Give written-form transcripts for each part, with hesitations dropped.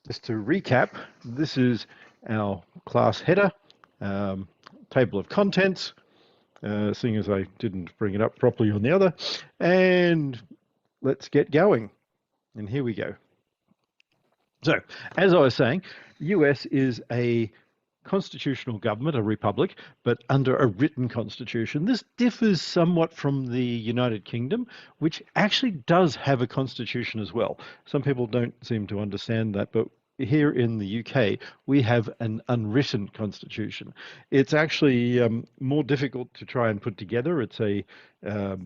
Just to recap, this is our class header, um, table of contents, seeing as I didn't bring it up properly on the other. And let's get going. And here we go. So, as I was saying, the US is a constitutional government, a republic, but under a written constitution. This differs somewhat from the United Kingdom, which actually does have a constitution as well. Some people don't seem to understand that, but here in the UK, we have an unwritten constitution. It's actually more difficult to try and put together. It's a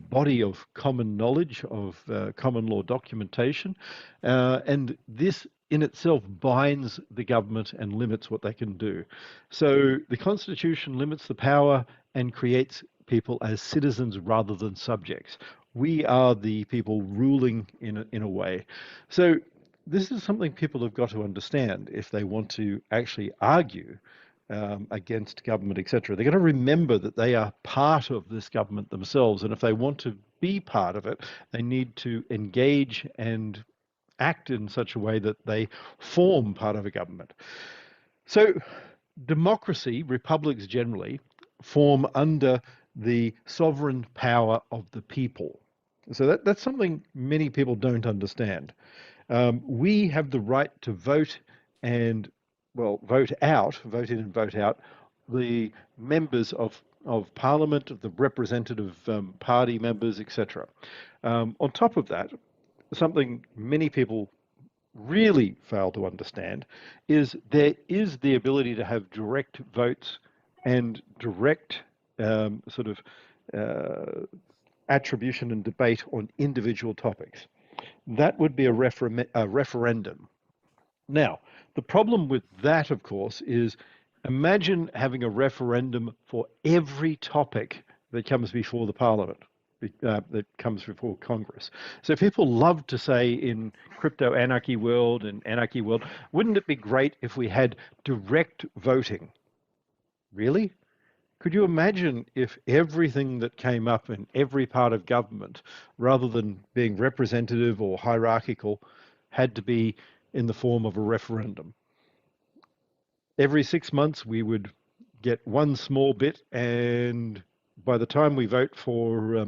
body of common knowledge, of common law documentation, and this in itself binds the government and limits what they can do. So the Constitution limits the power and creates people as citizens rather than subjects. We are the people ruling in a way. So this is something people have got to understand if they want to actually argue against government, etc. They're going to remember that they are part of this government themselves, and if they want to be part of it, they need to engage and act in such a way that they form part of a government. So democracy, republics generally, form under the sovereign power of the people. So that's something many people don't understand. We have the right to vote and, well, vote in and vote out the members of parliament, of the representative party members, etc. On top of that, something many people really fail to understand is there is the ability to have direct votes and direct sort of attribution and debate on individual topics. That would be a referendum. Now, the problem with that, of course, is imagine having a referendum for every topic that comes before the parliament. That comes before Congress. So people love to say in crypto anarchy world and anarchy world, wouldn't it be great if we had direct voting? Really? Could you imagine if everything that came up in every part of government, rather than being representative or hierarchical, had to be in the form of a referendum? Every 6 months, we would get one small bit, and by the time we vote for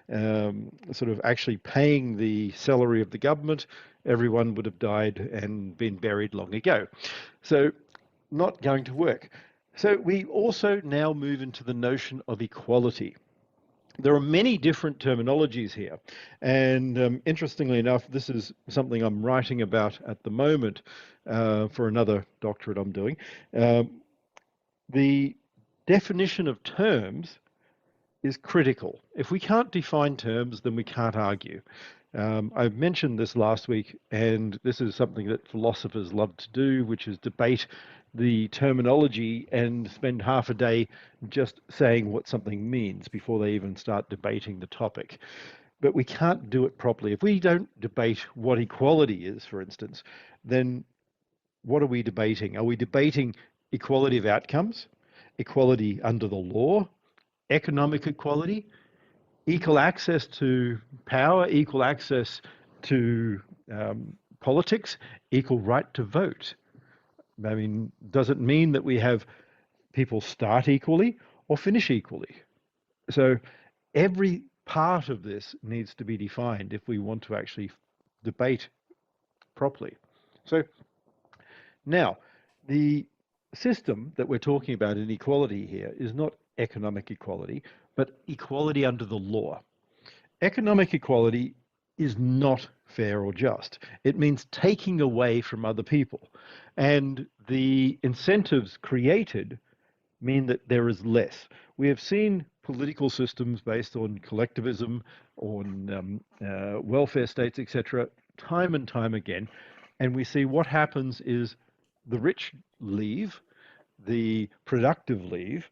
sort of actually paying the salary of the government, everyone would have died and been buried long ago. So not going to work. So we also now move into the notion of equality. There are many different terminologies here. And interestingly enough, this is something I'm writing about at the moment for another doctorate I'm doing. The definition of terms is critical. If we can't define terms, then we can't argue. I mentioned this last week, and this is something that philosophers love to do, which is debate the terminology and spend half a day just saying what something means before they even start debating the topic. But we can't do it properly. If we don't debate what equality is, for instance, then what are we debating? Are we debating equality of outcomes, equality under the law, economic equality, equal access to power, equal access to politics, equal right to vote? I mean, does it mean that we have people start equally or finish equally? So every part of this needs to be defined if we want to actually debate properly. So now, the system that we're talking about in equality here is not economic equality, but equality under the law. Economic equality is not fair or just. It means taking away from other people. And the incentives created mean that there is less. We have seen political systems based on collectivism, on welfare states, etc., time and time again. And we see what happens is the rich leave, the productive leave,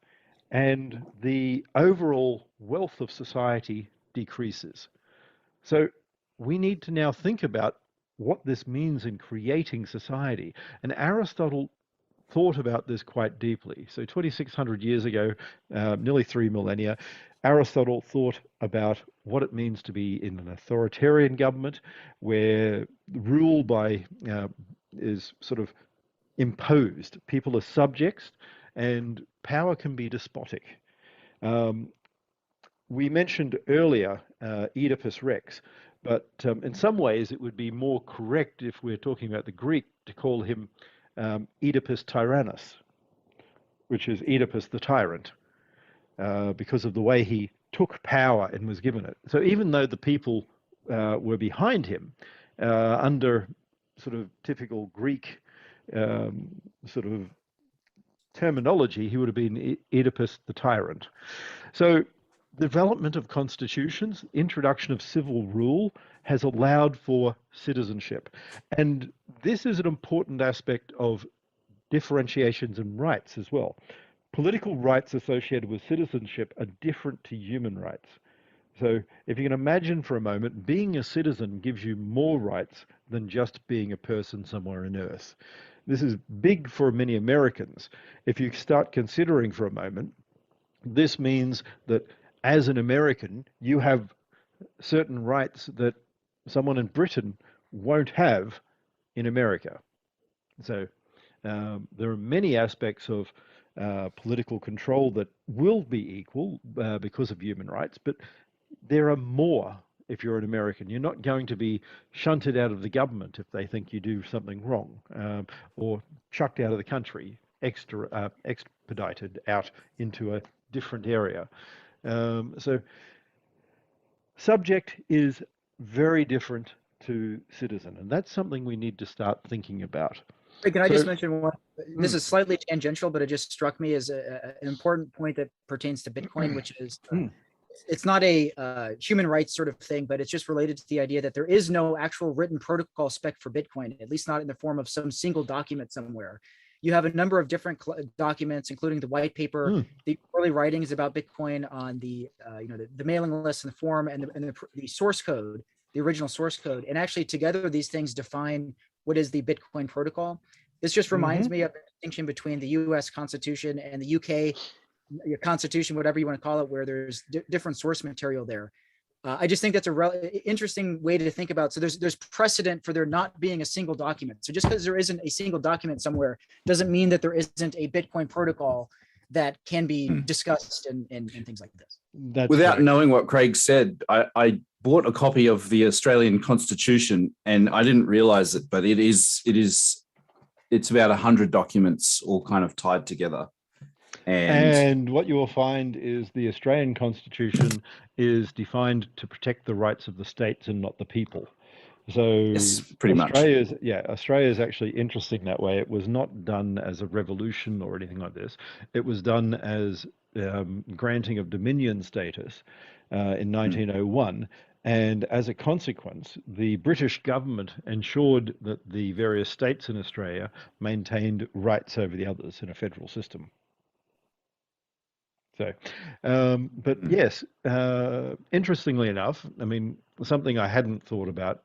and the overall wealth of society decreases. So we need to now think about what this means in creating society. And Aristotle thought about this quite deeply. So 2,600 years ago, nearly 3 millennia, Aristotle thought about what it means to be in an authoritarian government where rule by is sort of imposed. People are subjects, and power can be despotic. Um, we mentioned earlier Oedipus Rex, but in some ways it would be more correct if we're talking about the Greek to call him Oedipus Tyrannus, which is Oedipus the tyrant, because of the way he took power and was given it. So even though the people were behind him, under sort of typical Greek sort of terminology, he would have been Oedipus the tyrant. So development of constitutions, introduction of civil rule has allowed for citizenship. And this is an important aspect of differentiations in rights as well. Political rights associated with citizenship are different to human rights. So if you can imagine for a moment, being a citizen gives you more rights than just being a person somewhere on Earth. This is big for many Americans. If you start considering for a moment, this means that as an American, you have certain rights that someone in Britain won't have in America. So there are many aspects of political control that will be equal because of human rights, but there are more if you're an American. You're not going to be shunted out of the government if they think you do something wrong, or chucked out of the country, expedited out into a different area. So subject is very different to citizen, and that's something we need to start thinking about. Can I So, just mention one? This is slightly tangential, but it just struck me as an important point that pertains to Bitcoin, which is it's not a human rights sort of thing, but it's just related to the idea that there is no actual written protocol spec for Bitcoin, at least not in the form of some single document somewhere. You have a number of different documents, including the white paper, the early writings about Bitcoin on the the mailing list and the form, and the source code, the original source code, and actually together these things define what is the Bitcoin protocol. This just reminds me of the distinction between the U.S. Constitution and the UK Constitution, whatever you want to call it, where there's different source material there. I just think that's a interesting way to think about. So there's precedent for there not being a single document. So just because there isn't a single document somewhere doesn't mean that there isn't a Bitcoin protocol that can be discussed and things like this. That's Without correct. Knowing what Craig said, I bought a copy of the Australian Constitution, and I didn't realize it, but it's about 100 documents all kind of tied together. And what you will find is the Australian Constitution is defined to protect the rights of the states and not the people. So yes, pretty much. Australia is actually interesting that way. It was not done as a revolution or anything like this. It was done as granting of dominion status in 1901. And as a consequence, the British government ensured that the various states in Australia maintained rights over the others in a federal system. So, but yes, interestingly enough, I mean, something I hadn't thought about,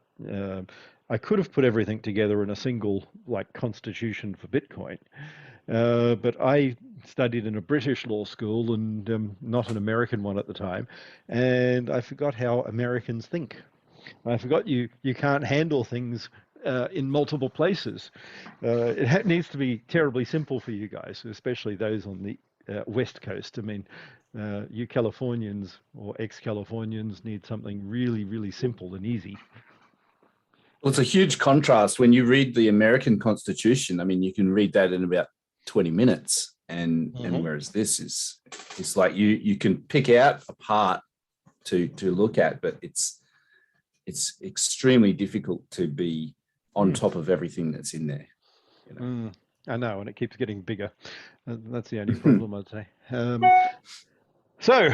I could have put everything together in a single constitution for Bitcoin, but I studied in a British law school and not an American one at the time, and I forgot how Americans think. I forgot you can't handle things in multiple places. It needs to be terribly simple for you guys, especially those on the West Coast. I mean, you Californians or ex-Californians need something really, really simple and easy. Well, it's a huge contrast when you read the American Constitution. I mean, you can read that in about 20 minutes, and whereas this is, it's like you can pick out a part to look at, but it's extremely difficult to be on top of everything that's in there. You know? I know, and it keeps getting bigger. That's the only problem, I'd say. So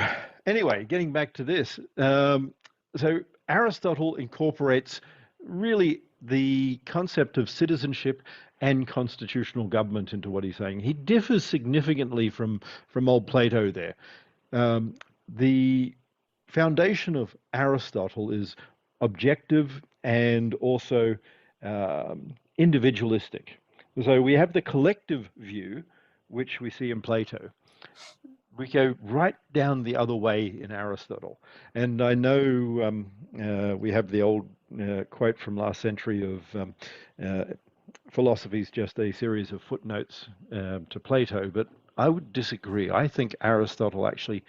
anyway, getting back to this. So Aristotle incorporates really the concept of citizenship and constitutional government into what he's saying. He differs significantly from old Plato there. The foundation of Aristotle is objective and also individualistic. So we have the collective view, which we see in Plato. We go right down the other way in Aristotle. And I know we have the old quote from last century of philosophy is just a series of footnotes to Plato, but I would disagree. I think Aristotle actually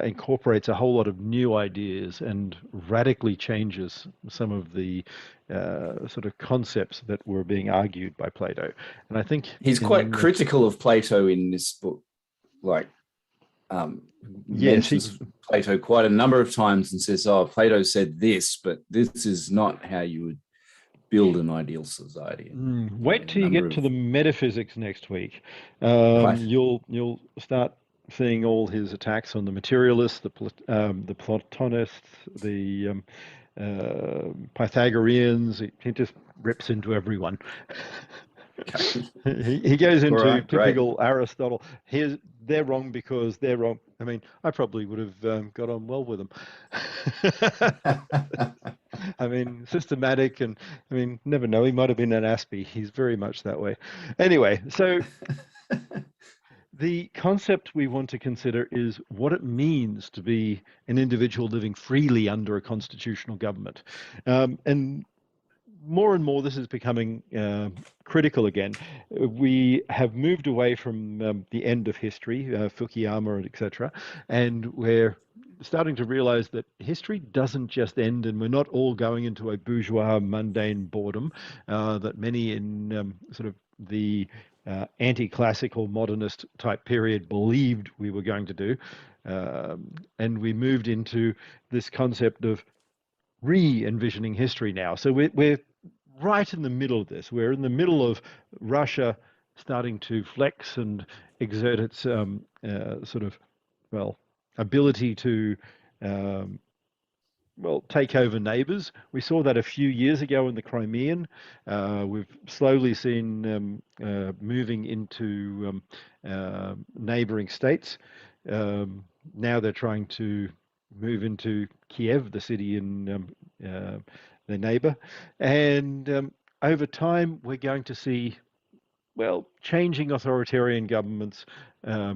incorporates a whole lot of new ideas and radically changes some of the sort of concepts that were being argued by Plato. And I think he's quite critical of Plato in this book, like yes, mentions Plato quite a number of times and says, oh, Plato said this, but this is not how you would build an ideal society. Wait till you get to the metaphysics next week. Right. You'll start seeing all his attacks on the materialists, the Platonists, the Pythagoreans. He just rips into everyone. He goes into typical Aristotle. They're wrong because they're wrong. I mean, I probably would have got on well with them. I mean, systematic, and I mean, never know. He might have been an Aspie. He's very much that way. Anyway, so the concept we want to consider is what it means to be an individual living freely under a constitutional government. And more, this is becoming critical again. We have moved away from the end of history, Fukuyama, etc., and we're starting to realize that history doesn't just end, and we're not all going into a bourgeois, mundane boredom that many in sort of the anti-classical modernist type period believed we were going to do. And we moved into this concept of re-envisioning history now. So we're right in the middle of this. We're in the middle of Russia starting to flex and exert its sort of, ability to take over neighbors. We saw that a few years ago in the Crimean. We've slowly seen moving into neighboring states. Now they're trying to move into Kiev, the city in their neighbor. And over time, we're going to see, changing authoritarian governments,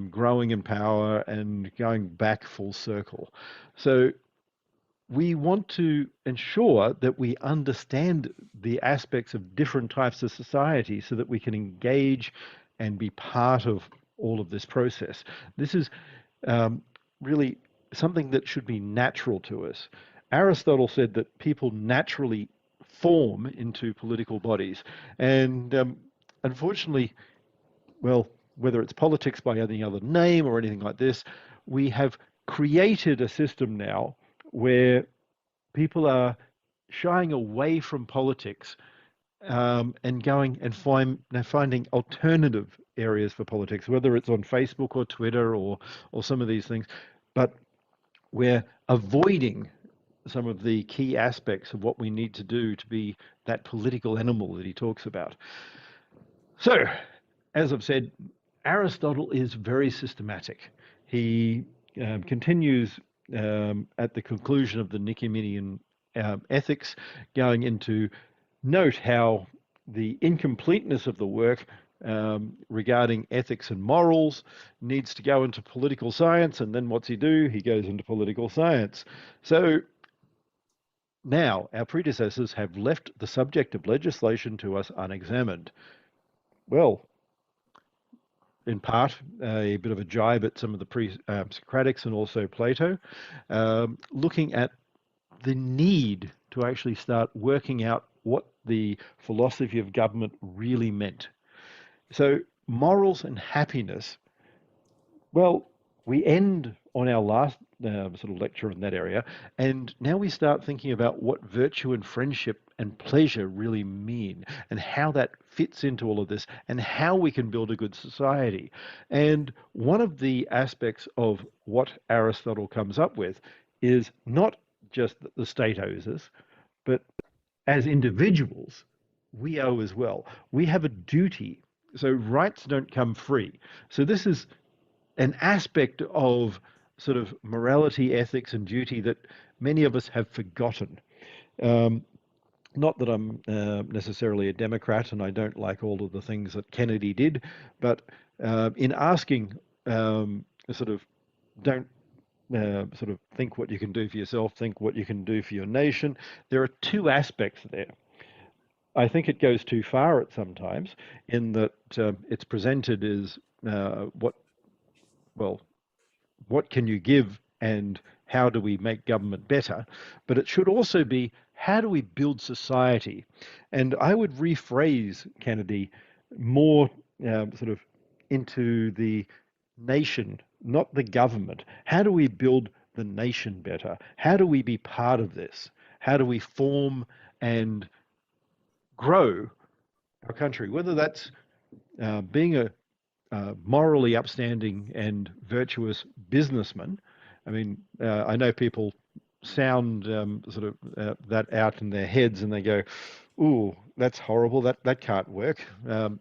growing in power and going back full circle. So we want to ensure that we understand the aspects of different types of society so that we can engage and be part of all of this process. This is really something that should be natural to us. Aristotle said that people naturally form into political bodies. And unfortunately, whether it's politics by any other name or anything like this, we have created a system now where people are shying away from politics and going and finding alternative areas for politics, whether it's on Facebook or Twitter or some of these things. But we're avoiding some of the key aspects of what we need to do to be that political animal that he talks about. So, as I've said, Aristotle is very systematic. He continues at the conclusion of the Nicomachean Ethics, going into note how the incompleteness of the work regarding ethics and morals needs to go into political science. And then what's he do? He goes into political science. So now our predecessors have left the subject of legislation to us unexamined. Well, in part, a bit of a jibe at some of the pre-Socratics and also Plato, looking at the need to actually start working out what the philosophy of government really meant. So morals and happiness, we end on our last sort of lecture in that area, and now we start thinking about what virtue and friendship and pleasure really mean and how that fits into all of this and how we can build a good society. And one of the aspects of what Aristotle comes up with is not just that the state owes us, but as individuals, we owe as well. We have a duty. So rights don't come free. So this is an aspect of sort of morality, ethics, and duty that many of us have forgotten. Not that I'm necessarily a Democrat and I don't like all of the things that Kennedy did, but in asking sort of don't sort of think what you can do for yourself, think what you can do for your nation, there are two aspects there. I think it goes too far at sometimes in that it's presented as what, well, what can you give and how do we make government better? But it should also be how do we build society? And I would rephrase Kennedy more sort of into the nation, not the government. How do we build the nation better? How do we be part of this? How do we form and grow our country? Whether that's being a morally upstanding and virtuous businessman. I mean, I know people sound sort of that out in their heads and they go, "Ooh, that's horrible. That can't work."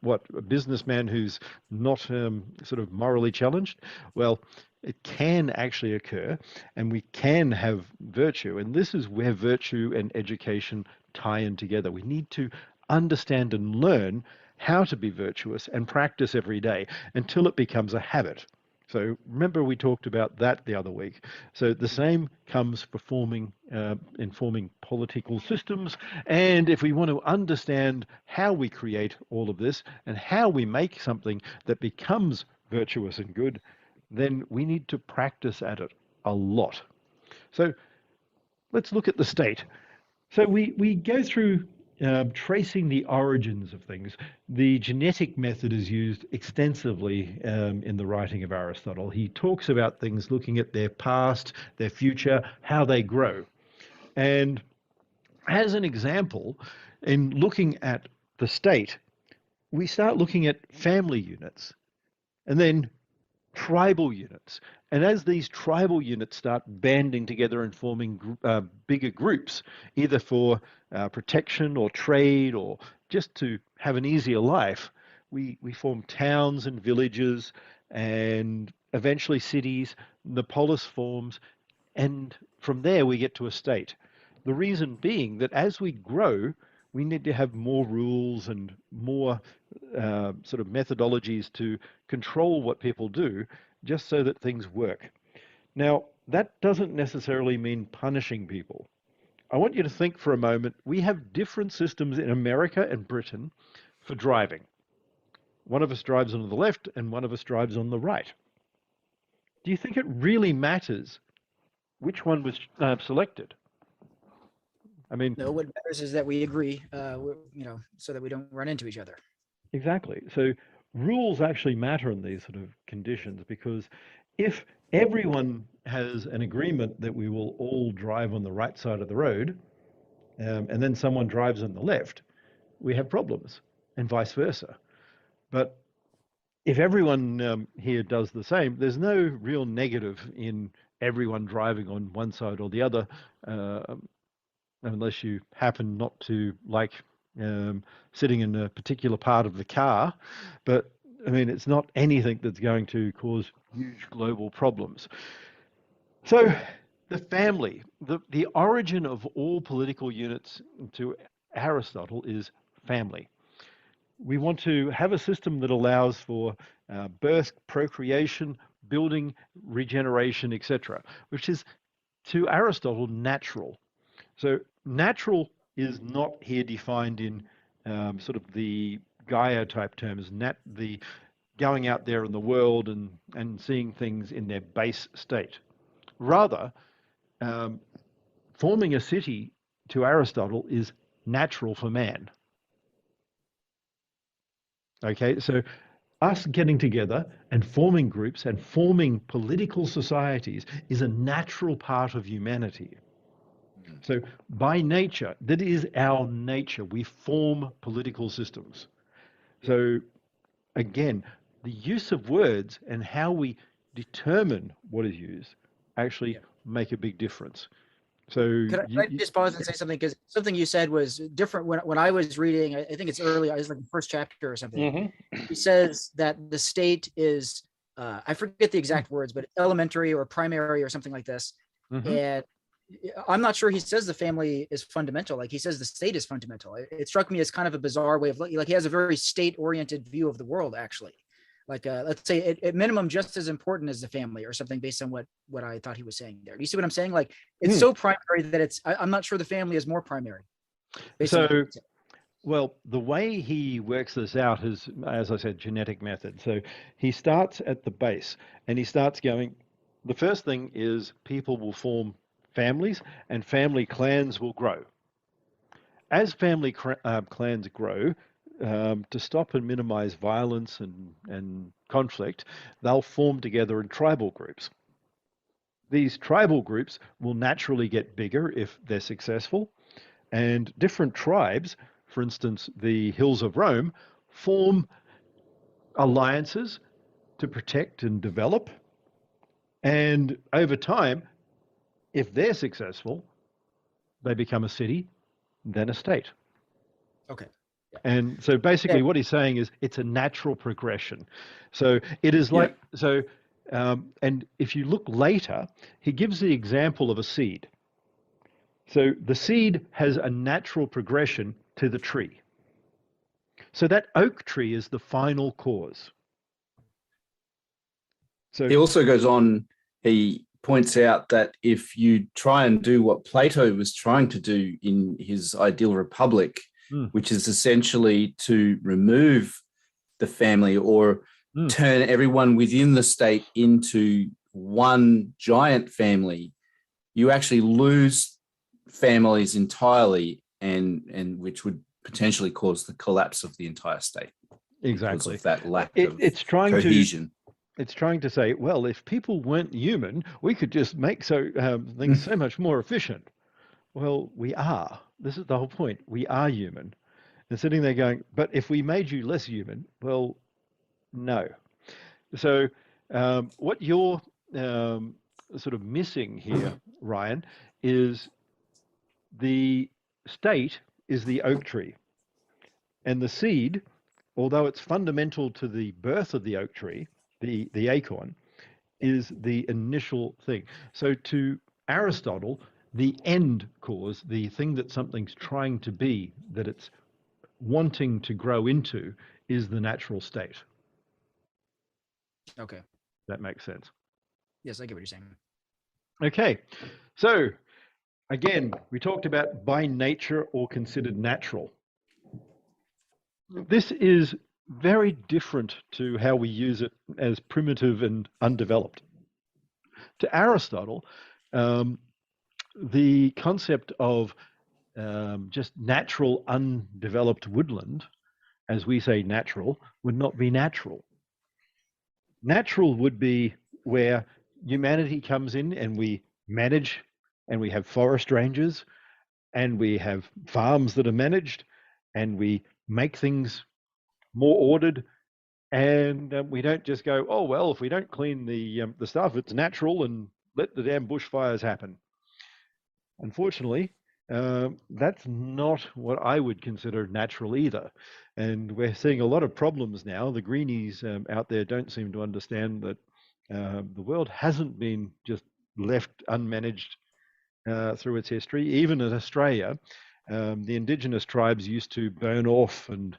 What, a businessman who's not sort of morally challenged? Well, it can actually occur, and we can have virtue. And this is where virtue and education tie in together. We need to understand and learn how to be virtuous and practice every day until it becomes a habit. So remember we talked about that the other week. So the same comes for forming, informing political systems. And if we want to understand how we create all of this and how we make something that becomes virtuous and good, then we need to practice at it a lot. So let's look at the state. So we go through tracing the origins of things. The genetic method is used extensively in the writing of Aristotle. He talks about things looking at their past, their future, how they grow. And as an example, in looking at the state, we start looking at family units and then tribal units. And as these tribal units start banding together and forming bigger groups, either for protection or trade or just to have an easier life, we form towns and villages and eventually cities. The polis forms, and from there we get to a state. The reason being that as we grow, we need to have more rules and more sort of methodologies to control what people do, just so that things work. Now, that doesn't necessarily mean punishing people. I want you to think for a moment, we have different systems in America and Britain for driving. One of us drives on the left and one of us drives on the right. Do you think it really matters which one was selected? I mean, No, what matters is that we agree, so that we don't run into each other. Exactly. So rules actually matter in these sort of conditions because if everyone has an agreement that we will all drive on the right side of the road, and then someone drives on the left, we have problems, and vice versa. But if everyone here does the same, there's no real negative in everyone driving on one side or the other, unless you happen not to like sitting in a particular part of the car. But I mean, it's not anything that's going to cause huge global problems. So the family, the origin of all political units to Aristotle is family. We want to have a system that allows for birth, procreation, building, regeneration, etc., which is to Aristotle natural. So natural is not here defined in sort of the Gaia type terms, the going out there in the world and seeing things in their base state. Rather, forming a city to Aristotle is natural for man. Okay, so us getting together and forming groups and forming political societies is a natural part of humanity. So by nature, that is our nature. We form political systems. So again, the use of words and how we determine what is used actually make a big difference. So Could I just pause and say something? Because something you said was different when I was reading, I think it's early, I was like the first chapter or something. He says that the state is, I forget the exact words, but elementary or primary or something like this. And I'm not sure he says the family is fundamental. Like he says the state is fundamental. It struck me as kind of a bizarre way of looking. Like he has a very state-oriented view of the world, actually. Like let's say at minimum just as important as the family or something, based on what I thought he was saying there. Do you see what I'm saying? Like it's so primary that I'm not sure the family is more primary. So Well, the way he works this out is, as I said, genetic method. So he starts at the base and he starts going, the first thing is people will form families and family clans will grow. As family clans grow, to stop and minimize violence and conflict, they'll form together in tribal groups. These tribal groups will naturally get bigger if they're successful, and different tribes, for instance, the Hills of Rome, form alliances to protect and develop. And over time, if they're successful, they become a city, then a state. Okay. Yeah. And so basically, what he's saying is it's a natural progression. So it is like, so, and if you look later, he gives the example of a seed. So the seed has a natural progression to the tree. So that oak tree is the final cause. So he also goes on, he points out that if you try and do what Plato was trying to do in his ideal republic, which is essentially to remove the family or turn everyone within the state into one giant family, you actually lose families entirely, and which would potentially cause the collapse of the entire state. Exactly. Because of that lack of it's trying cohesion. It's trying to say, well, if people weren't human, we could just make things so much more efficient. Well, we are. This is the whole point. We are human. And sitting there going, but if we made you less human, well, no. So what you're sort of missing here, Ryan, is the state is the oak tree. And the seed, although it's fundamental to the birth of the oak tree, the acorn, is the initial thing. So to Aristotle, the end cause, the thing that something's trying to be, that it's wanting to grow into, is the natural state. Okay. That makes sense. Yes, I get what you're saying. Okay. So again, we talked about by nature or considered natural. This is very different to how we use it as primitive and undeveloped. To Aristotle, the concept of just natural, undeveloped woodland, as we say natural, would not be natural. Natural would be where humanity comes in and we manage, and we have forest rangers, and we have farms that are managed, and we make things more ordered, and we don't just go, oh well, if we don't clean the stuff, it's natural, and let the damn bushfires happen. Unfortunately, that's not what I would consider natural either. And we're seeing a lot of problems now. The greenies out there don't seem to understand that the world hasn't been just left unmanaged through its history. Even in Australia, the indigenous tribes used to burn off and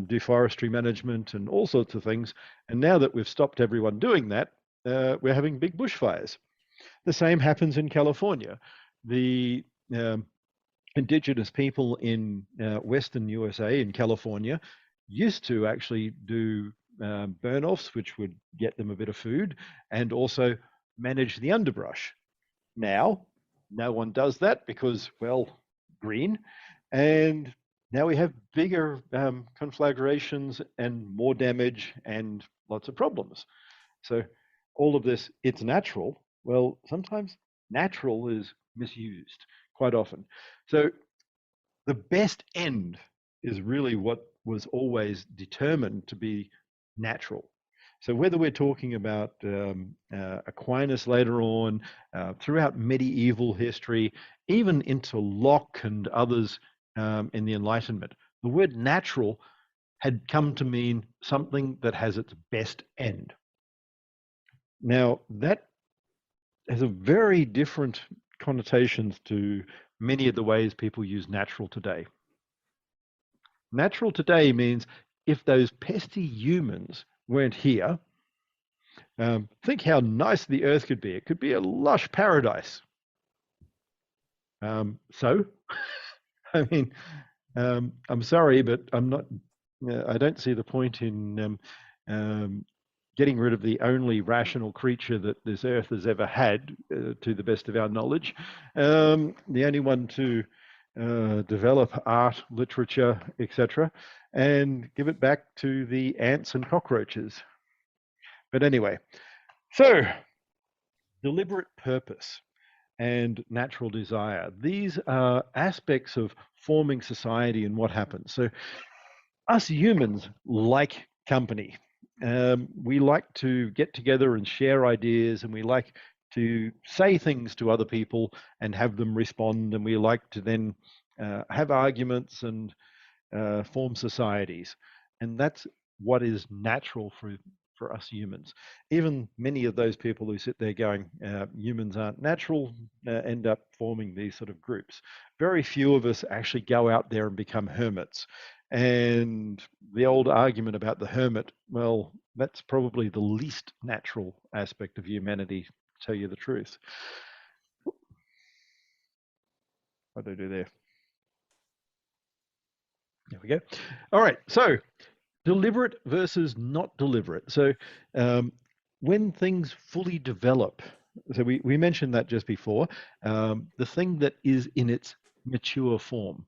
do forestry management and all sorts of things. And now that we've stopped everyone doing that, we're having big bushfires. The same happens in California. The indigenous people in Western USA, in California, used to actually do burn-offs, which would get them a bit of food, and also manage the underbrush. Now, no one does that because, well, green. And now we have bigger conflagrations and more damage and lots of problems. So all of this, it's natural. Well, sometimes natural is misused quite often. So the best end is really what was always determined to be natural. So whether we're talking about Aquinas later on, throughout medieval history, even into Locke and others in the Enlightenment, the word natural had come to mean something that has its best end. Now, that has a very different connotations to many of the ways people use natural today. Natural today means if those pesky humans weren't here, think how nice the earth could be. It could be a lush paradise. So, I mean, I'm sorry, but I'm not. I don't see the point in getting rid of the only rational creature that this earth has ever had, to the best of our knowledge. The only one to develop art, literature, etc., and give it back to the ants and cockroaches. But anyway, so deliberate purpose and natural desire. These are aspects of forming society and what happens. So us humans like company. We like to get together and share ideas, and we like to say things to other people and have them respond, and we like to then have arguments and form societies. And that's what is natural for us humans. Even many of those people who sit there going, humans aren't natural, end up forming these sort of groups. Very few of us actually go out there and become hermits. And the old argument about the hermit, well, that's probably the least natural aspect of humanity, to tell you the truth. What do I do there? There we go. All right, so deliberate versus not deliberate. So when things fully develop, so we mentioned that just before, the thing that is in its mature form.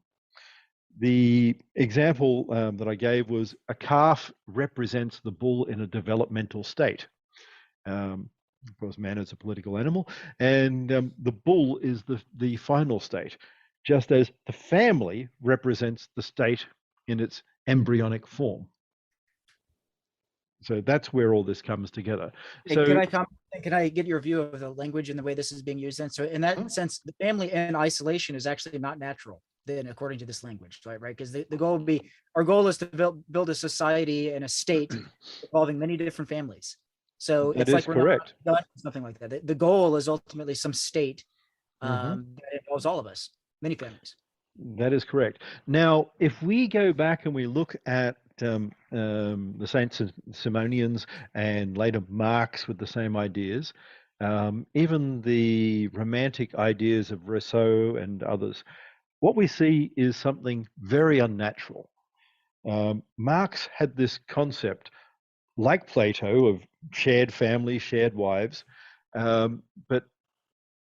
The example that I gave was a calf represents the bull in a developmental state. Of course, man is a political animal, and the bull is the final state, just as the family represents the state in its embryonic form. So that's where all this comes together. Hey, So can I get your view of the language and the way this is being used then? So in that sense, the family in isolation is actually not natural then, according to this language, right? Because the goal would be, our goal is to build a society and a state involving many different families. So that it's is like we're correct. not done, something like that. The goal is ultimately some state that involves all of us, many families. That is correct. Now, if we go back and we look at the Saint Simonians and later Marx with the same ideas, even the romantic ideas of Rousseau and others, what we see is something very unnatural. Marx had this concept, like Plato, of shared families, shared wives, but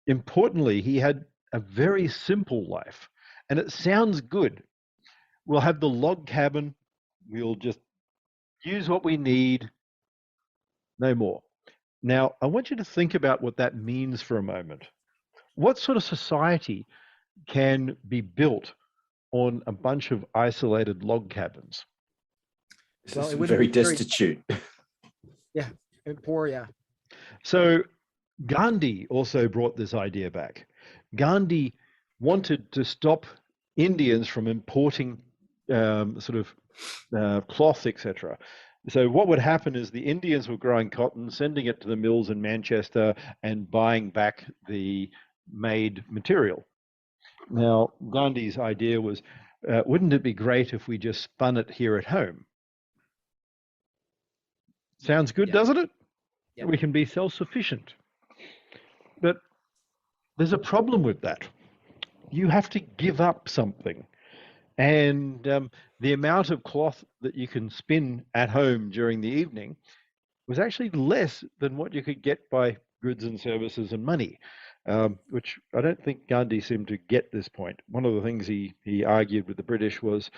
importantly, he had a very simple life. And it sounds good. We'll have the log cabin. We'll just use what we need, no more. Now, I want you to think about what that means for a moment. What sort of society can be built on a bunch of isolated log cabins? Well, it would be very destitute. Yeah, poor, yeah. So Gandhi also brought this idea back. Gandhi wanted to stop Indians from importing cloth, etc. So what would happen is the Indians were growing cotton, sending it to the mills in Manchester and buying back the made material. Now, Gandhi's idea was, wouldn't it be great if we just spun it here at home? Sounds good, doesn't it? Yeah. We can be self-sufficient. But there's a problem with that. You have to give up something. And the amount of cloth that you can spin at home during the evening was actually less than what you could get by goods and services and money, which I don't think Gandhi seemed to get this point. One of the things he argued with the British was,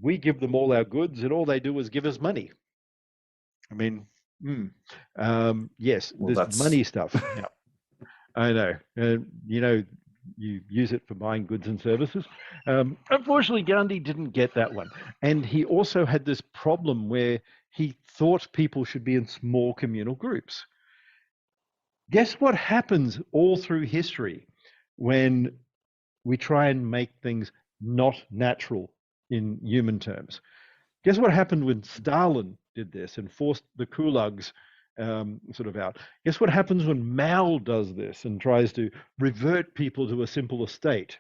we give them all our goods and all they do is give us money. I mean, yes, well, there's money stuff. Yeah, I know. You use it for buying goods and services. Unfortunately, Gandhi didn't get that one. And he also had this problem where he thought people should be in small communal groups. Guess what happens all through history when we try and make things not natural in human terms? Guess what happened when Stalin did this and forced the kulaks out? Guess what happens when Mao does this and tries to revert people to a simpler state?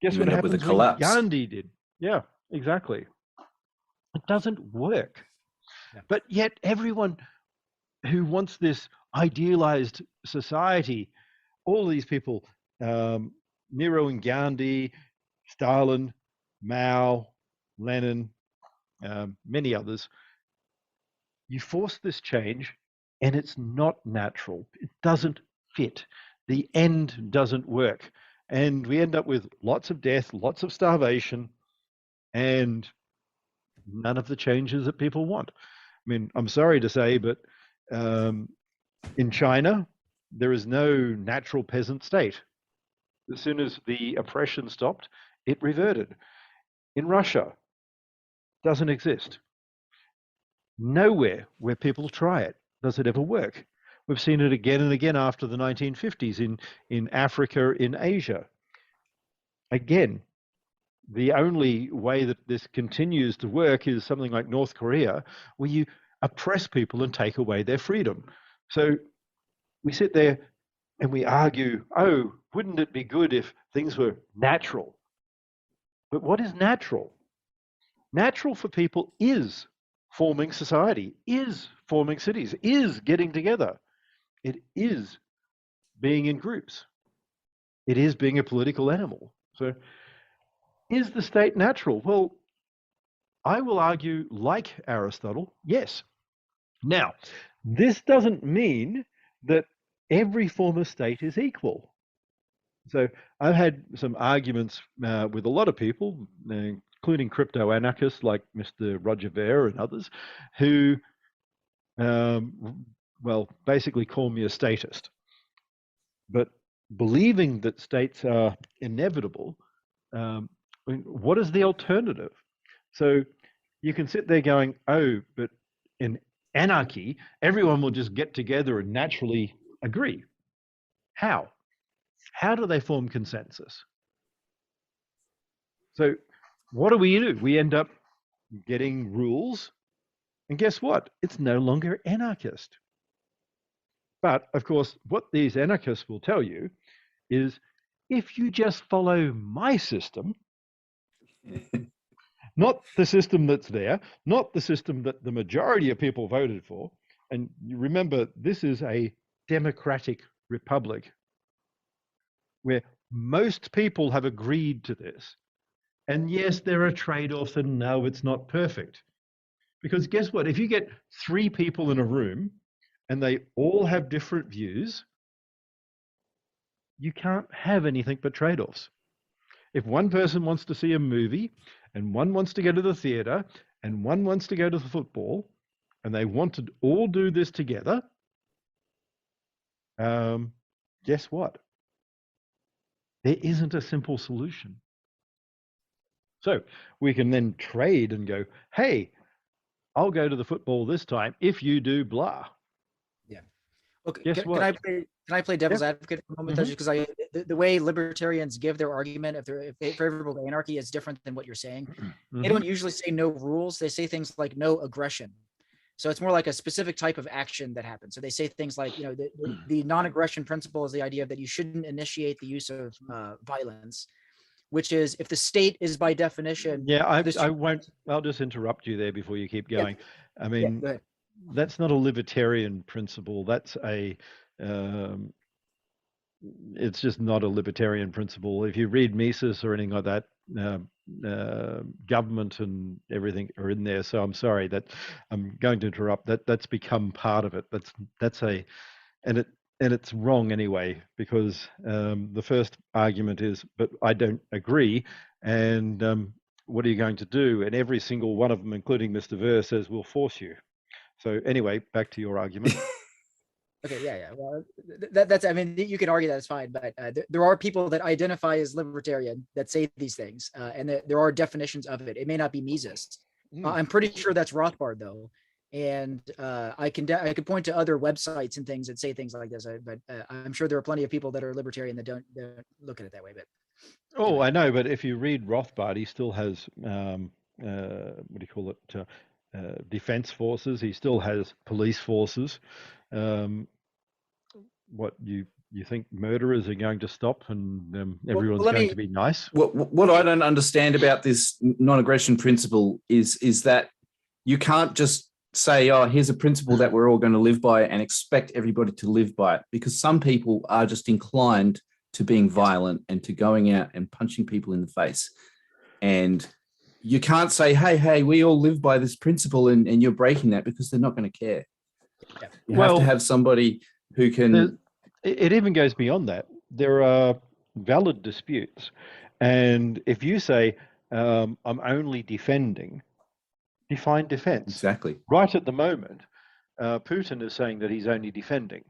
Guess what happens when Gandhi did? Yeah, exactly. It doesn't work. Yeah. But yet everyone who wants this idealized society, all these people Nero and Gandhi, Stalin, Mao, Lenin, many others. You force this change and it's not natural. It doesn't fit. The end doesn't work. And we end up with lots of death, lots of starvation, and none of the changes that people want. I mean, I'm sorry to say, but in China, there is no natural peasant state. As soon as the oppression stopped, it reverted. In Russia, doesn't exist. Nowhere where people try it does it ever work. We've seen it again and again after the 1950s in Africa, in Asia. Again, the only way that this continues to work is something like North Korea, where you oppress people and take away their freedom. So we sit there and we argue, oh, wouldn't it be good if things were natural? But what is natural? Natural for people is forming society, is forming cities, is getting together. It is being in groups. It is being a political animal. So is the state natural? Well, I will argue, like Aristotle, yes. Now, this doesn't mean that every form of state is equal. So I've had some arguments with a lot of people, including crypto anarchists like Mr. Roger Ver and others, who, well, basically call me a statist. But believing that states are inevitable, what is the alternative? So you can sit there going, oh, but in anarchy, everyone will just get together and naturally agree. How? How do they form consensus? So what do? We end up getting rules, and guess what? It's no longer anarchist. But of course, what these anarchists will tell you is if you just follow my system, not the system that's there, not the system that the majority of people voted for, and you remember, this is a democratic republic where most people have agreed to this. And yes, there are trade-offs, and no, it's not perfect. Because guess what? If you get 3 people in a room and they all have different views, you can't have anything but trade-offs. If one person wants to see a movie and one wants to go to the theater and one wants to go to the football and they want to all do this together, guess what? There isn't a simple solution. So we can then trade and go, hey, I'll go to the football this time if you do blah. Yeah. Okay. Guess what? Can I play devil's advocate for a moment? Because the way libertarians give their argument, if they're favorable to anarchy, is different than what you're saying. They don't usually say no rules. They say things like no aggression. So it's more like a specific type of action that happens. So they say things like, you know, the non-aggression principle is the idea that you shouldn't initiate the use of violence, which is if the state is by definition. Yeah, I won't. I'll just interrupt you there before you keep going. Yeah. I mean, that's not a libertarian principle. That's a it's just not a libertarian principle. If you read Mises or anything like that, government and everything are in there. So I'm sorry that I'm going to interrupt. That's become part of it. And it's wrong anyway, because the first argument is, but I don't agree. And what are you going to do? And every single one of them, including Mr. Ver, says we'll force you. So anyway, back to your argument. Okay, yeah. Well, that's, I mean, you could argue that it's fine, but there are people that identify as libertarian that say these things, and there are definitions of it. It may not be Mises. I'm pretty sure that's Rothbard, though. And I could point to other websites and things that say things like this, but I'm sure there are plenty of people that are libertarian that don't look at it that way. But anyway. I know, but if you read Rothbard, he still has what do you call it? Defense forces. He still has police forces. What you think murderers are going to stop and everyone's going to be nice? What I don't understand about this non-aggression principle is that you can't just say, oh, here's a principle that we're all going to live by and expect everybody to live by it, because some people are just inclined to being violent and to going out and punching people in the face. And you can't say, hey, we all live by this principle and you're breaking that, because they're not going to care. Yeah. You have to have somebody who can. It even goes beyond that. There are valid disputes. And if you say, I'm only defending, define defense. Exactly. Right at the moment, Putin is saying that he's only defending.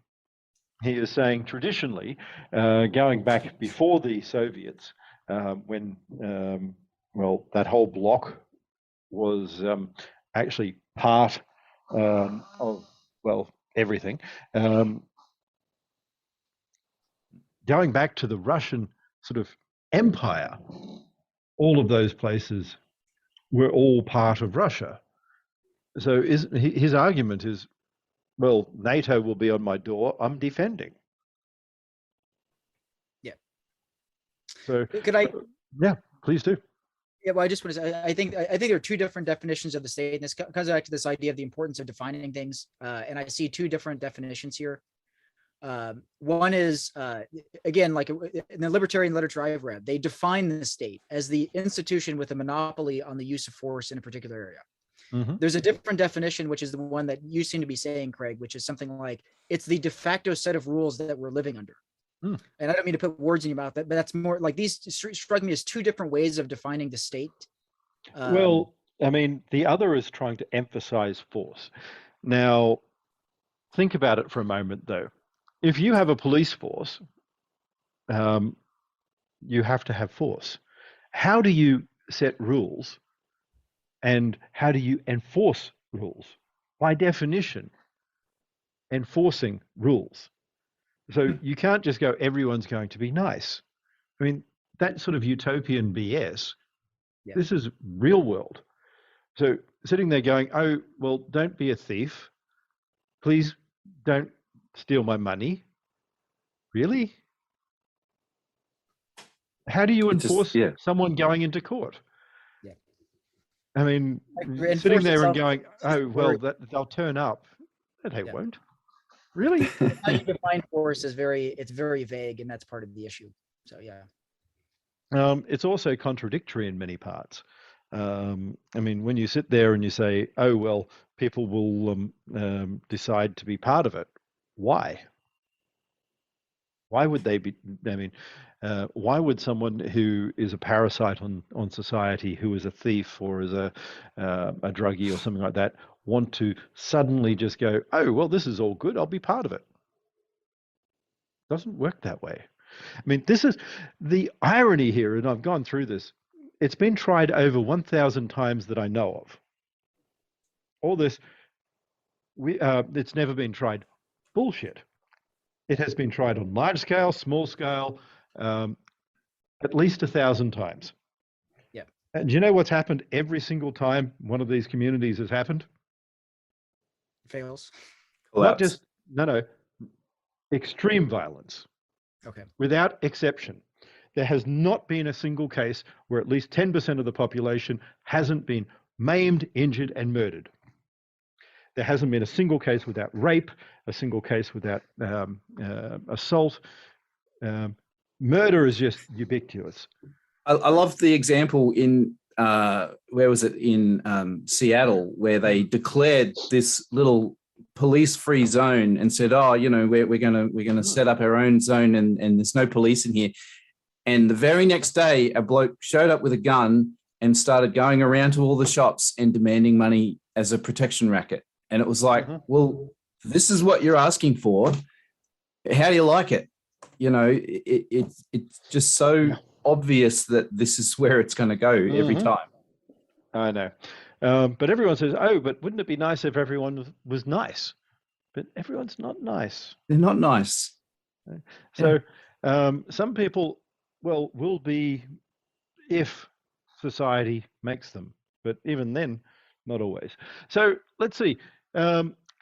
He is saying traditionally, going back before the Soviets, when, that whole bloc was actually part of, everything. Going back to the Russian sort of empire, all of those places were all part of Russia. So his argument is, well, NATO will be on my door, I'm defending. Yeah. So could I? Yeah, please do. Yeah, well, I just want to say, I think there are two different definitions of the state, and this comes back to this idea of the importance of defining things. And I see two different definitions here. One is, again, like in the libertarian literature I've read, they define the state as the institution with a monopoly on the use of force in a particular area. Mm-hmm. There's a different definition, which is the one that you seem to be saying, Craig, which is something like, it's the de facto set of rules that we're living under. And I don't mean to put words in your mouth, but that's more like, these strike me as two different ways of defining the state. Well, I mean, the other is trying to emphasize force. Now, think about it for a moment, though. If you have a police force, you have to have force. How do you set rules, and how do you enforce rules? By definition, enforcing rules. So you can't just go, everyone's going to be nice. I mean, that sort of utopian BS. Yeah. This is real world. So sitting there going, oh, well, don't be a thief. Please don't steal my money. Really? How do you enforce someone going into court? Yeah. I mean, sitting there and going, oh, well, they'll turn up. They won't. Really? How you define force is very vague, and that's part of the issue. So, yeah. It's also contradictory in many parts. I mean, when you sit there and you say, oh, well, people will decide to be part of it. Why? Why would they be? I mean, why would someone who is a parasite on society, who is a thief or is a druggie or something like that, want to suddenly just go, oh, well, this is all good, I'll be part of it? Doesn't work that way. I mean, this is the irony here, and I've gone through this. It's been tried over 1,000 times that I know of. All this, it's never been tried. Bullshit. It has been tried on large scale, small scale, at least 1,000 times. Yeah. And do you know what's happened every single time one of these communities has happened? Fails. Not just, no, extreme violence. Okay. Without exception. There has not been a single case where at least 10% of the population hasn't been maimed, injured, and murdered. There hasn't been a single case without rape, a single case without assault. Murder is just ubiquitous. I love the example in, where was it, in Seattle, where they declared this little police-free zone and said, oh, you know, we're gonna set up our own zone and there's no police in here. And the very next day, a bloke showed up with a gun and started going around to all the shops and demanding money as a protection racket. And it was like, well, this is what you're asking for. How do you like it? You know, it's just so obvious that this is where it's going to go every time. I know. But everyone says, oh, but wouldn't it be nice if everyone was nice? But everyone's not nice. They're not nice. So some people, will be if society makes them. But even then, not always. So let's see.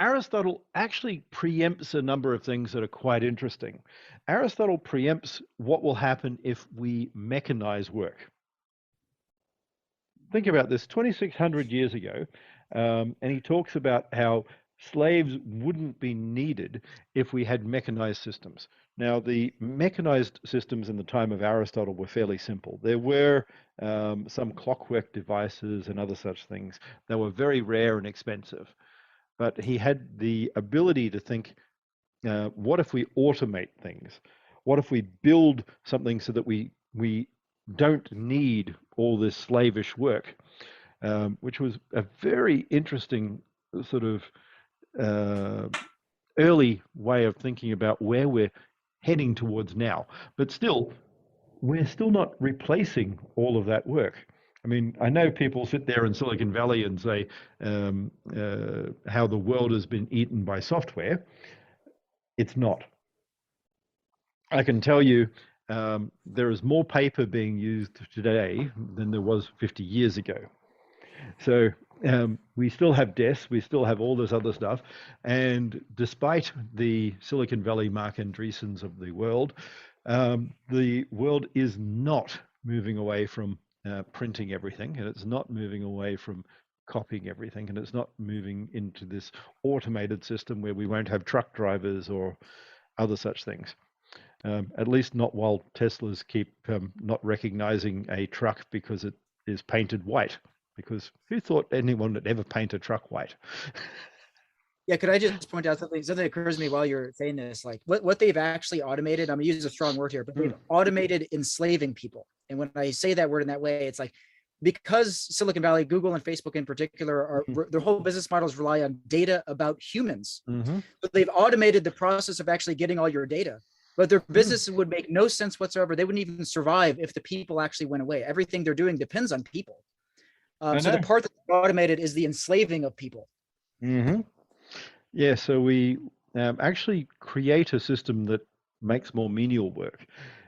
Aristotle actually preempts a number of things that are quite interesting. Aristotle preempts what will happen if we mechanize work. Think about this, 2,600 years ago, and he talks about how slaves wouldn't be needed if we had mechanized systems. Now, the mechanized systems in the time of Aristotle were fairly simple. There were some clockwork devices and other such things. They were very rare and expensive. But he had the ability to think, what if we automate things? What if we build something so that we don't need all this slavish work? Which was a very interesting sort of early way of thinking about where we're heading towards now. But still, we're still not replacing all of that work. I mean, I know people sit there in Silicon Valley and say how the world has been eaten by software. It's not. I can tell you there is more paper being used today than there was 50 years ago. So we still have desks, we still have all this other stuff. And despite the Silicon Valley Mark Andreessens of the world is not moving away from printing everything, and it's not moving away from copying everything, and it's not moving into this automated system where we won't have truck drivers or other such things. At least not while Teslas keep not recognizing a truck because it is painted white. Because who thought anyone would ever paint a truck white? Yeah, could I just point out something? Something occurs to me while you're saying this, like what they've actually automated. I'm gonna use a strong word here, but they've automated enslaving people. And when I say that word in that way, it's like because Silicon Valley, Google, and Facebook in particular, their whole business models rely on data about humans. But they've automated the process of actually getting all your data. But their business would make no sense whatsoever. They wouldn't even survive if the people actually went away. Everything they're doing depends on people. So the part that's automated is the enslaving of people. Yeah, so we actually create a system that makes more menial work.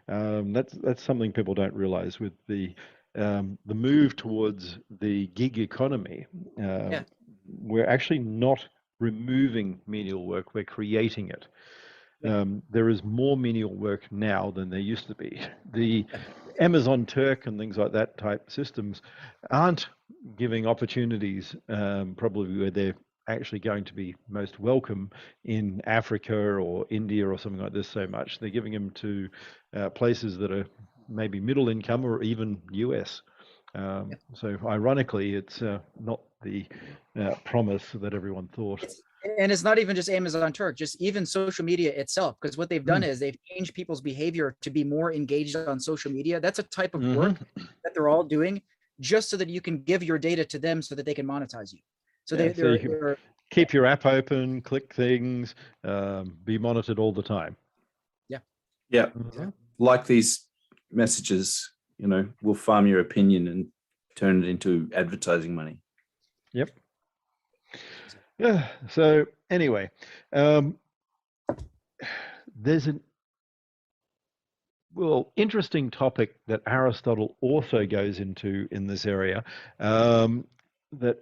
That's something people don't realize with the move towards the gig economy. We're actually not removing menial work, we're creating it. There is more menial work now than there used to be. The Amazon Turk and things like that type systems aren't giving opportunities probably where they're actually going to be most welcome in Africa or India or something like this so much. They're giving them to places that are maybe middle income or even US. So ironically, it's not the promise that everyone thought. And it's not even just Amazon Turk, just even social media itself, because what they've done is they've changed people's behavior to be more engaged on social media. That's a type of work that they're all doing just so that you can give your data to them so that they can monetize you. So they're keep your app open, click things, be monitored all the time. Yeah. Like these messages, we'll farm your opinion and turn it into advertising money. Yep. Yeah. So anyway, there's an interesting topic that Aristotle also goes into in this area that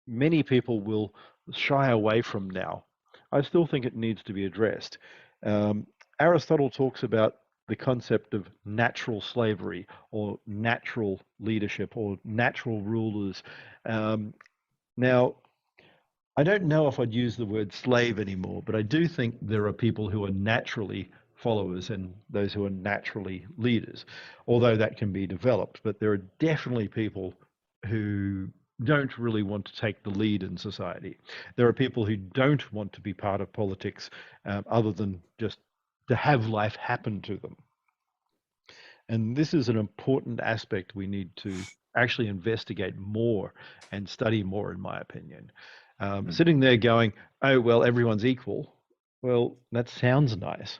many people will shy away from now. I still think it needs to be addressed. Aristotle talks about the concept of natural slavery or natural leadership or natural rulers. Now, I don't know if I'd use the word slave anymore, but I do think there are people who are naturally followers and those who are naturally leaders, although that can be developed. But there are definitely people who don't really want to take the lead in society. There are people who don't want to be part of politics other than just to have life happen to them. And this is an important aspect we need to actually investigate more and study more, in my opinion. Sitting there going, oh, well, everyone's equal. Well, that sounds nice,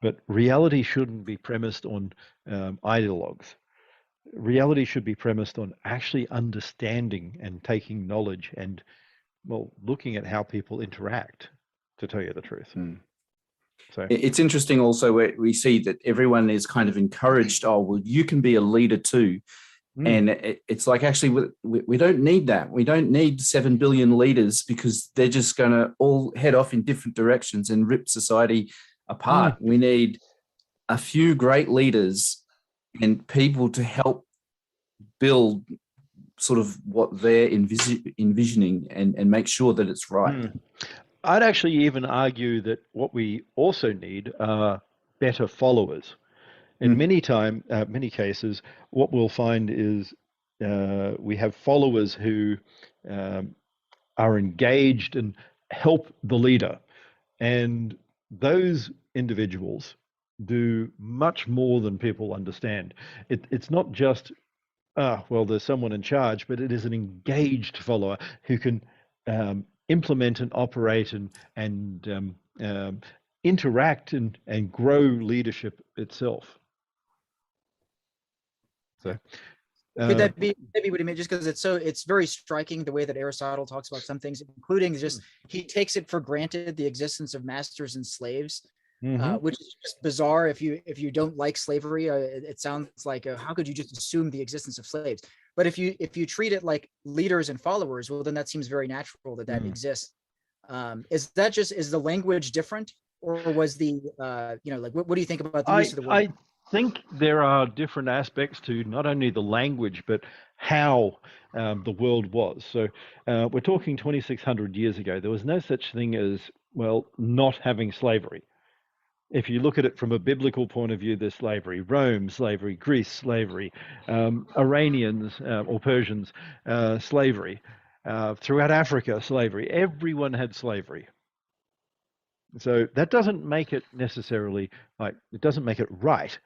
but reality shouldn't be premised on ideologues. Reality should be premised on actually understanding and taking knowledge and, looking at how people interact, to tell you the truth. So it's interesting also where we see that everyone is kind of encouraged, oh, well, you can be a leader too. And it's like, actually, we don't need that. We don't need 7 billion leaders because they're just going to all head off in different directions and rip society apart. We need a few great leaders and people to help build sort of what they're envisioning and make sure that it's right. I'd actually even argue that what we also need are better followers. In many cases, what we'll find is we have followers who um, are engaged and help the leader. And those individuals do much more than people understand. It's not just, well, there's someone in charge, but it is an engaged follower who can implement and operate and interact and grow leadership itself. So Could that be what he meant? Just because it's very striking the way that Aristotle talks about some things, including just he takes it for granted the existence of masters and slaves, which is just bizarre. If you don't like slavery, it sounds like how could you just assume the existence of slaves? But if you treat it like leaders and followers, well, then that seems very natural that exists. Is the language different, or was the like what do you think about the use of the word? I think there are different aspects to not only the language, but how the world was. So we're talking 2,600 years ago. There was no such thing as, well, not having slavery. If you look at it from a biblical point of view, there's slavery. Rome, slavery. Greece, slavery. Iranians or Persians, slavery. Throughout Africa, slavery. Everyone had slavery. So that doesn't make it necessarily, it doesn't make it right,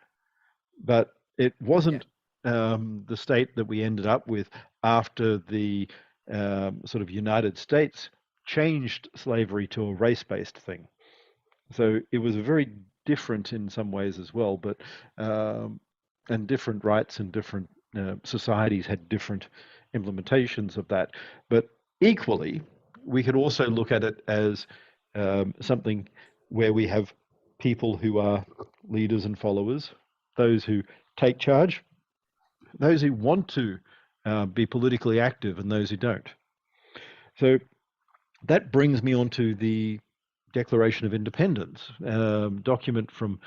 but it wasn't the state that we ended up with after the sort of United States changed slavery to a race-based thing. So it was very different in some ways as well, but and different rights and different societies had different implementations of that. But equally, we could also look at it as something where we have people who are leaders and followers, those who take charge, those who want to be politically active, and those who don't. So that brings me on to the Declaration of Independence, document from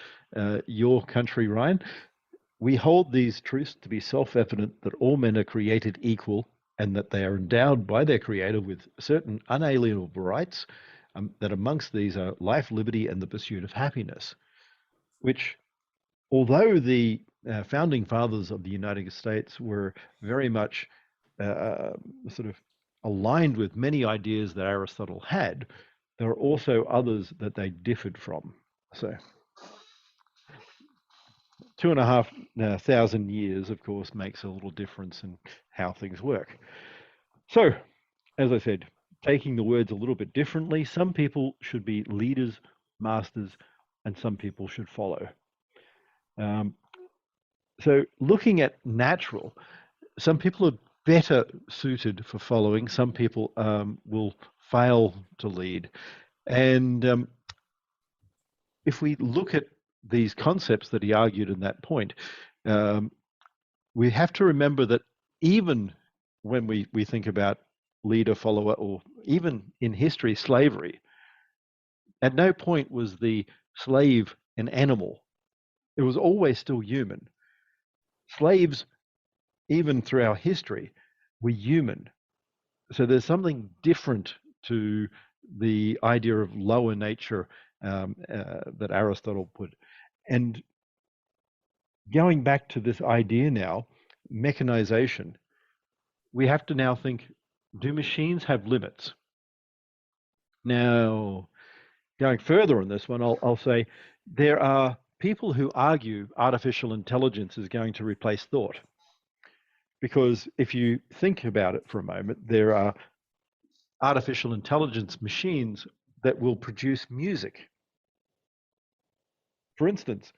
your country, Ryan. We hold these truths to be self-evident that all men are created equal and that they are endowed by their Creator with certain unalienable rights, that amongst these are life, liberty, and the pursuit of happiness, which, although the founding fathers of the United States were very much sort of aligned with many ideas that Aristotle had, there are also others that they differed from. So 2,500 years, of course, makes a little difference in how things work. So, as I said, taking the words a little bit differently, some people should be leaders, masters, and some people should follow. So looking at natural, some people are better suited for following, some people will fail to lead. And if we look at these concepts that he argued in that point, we have to remember that even when we think about leader, follower, or even in history, slavery, at no point was the slave an animal. It was always still human. Slaves, even through our history, were human. So there's something different to the idea of lower nature that Aristotle put. And going back to this idea now, mechanization, we have to now think, do machines have limits? Now, going further on this one, I'll say there are people who argue artificial intelligence is going to replace thought. Because if you think about it for a moment, there are artificial intelligence machines that will produce music. For instance,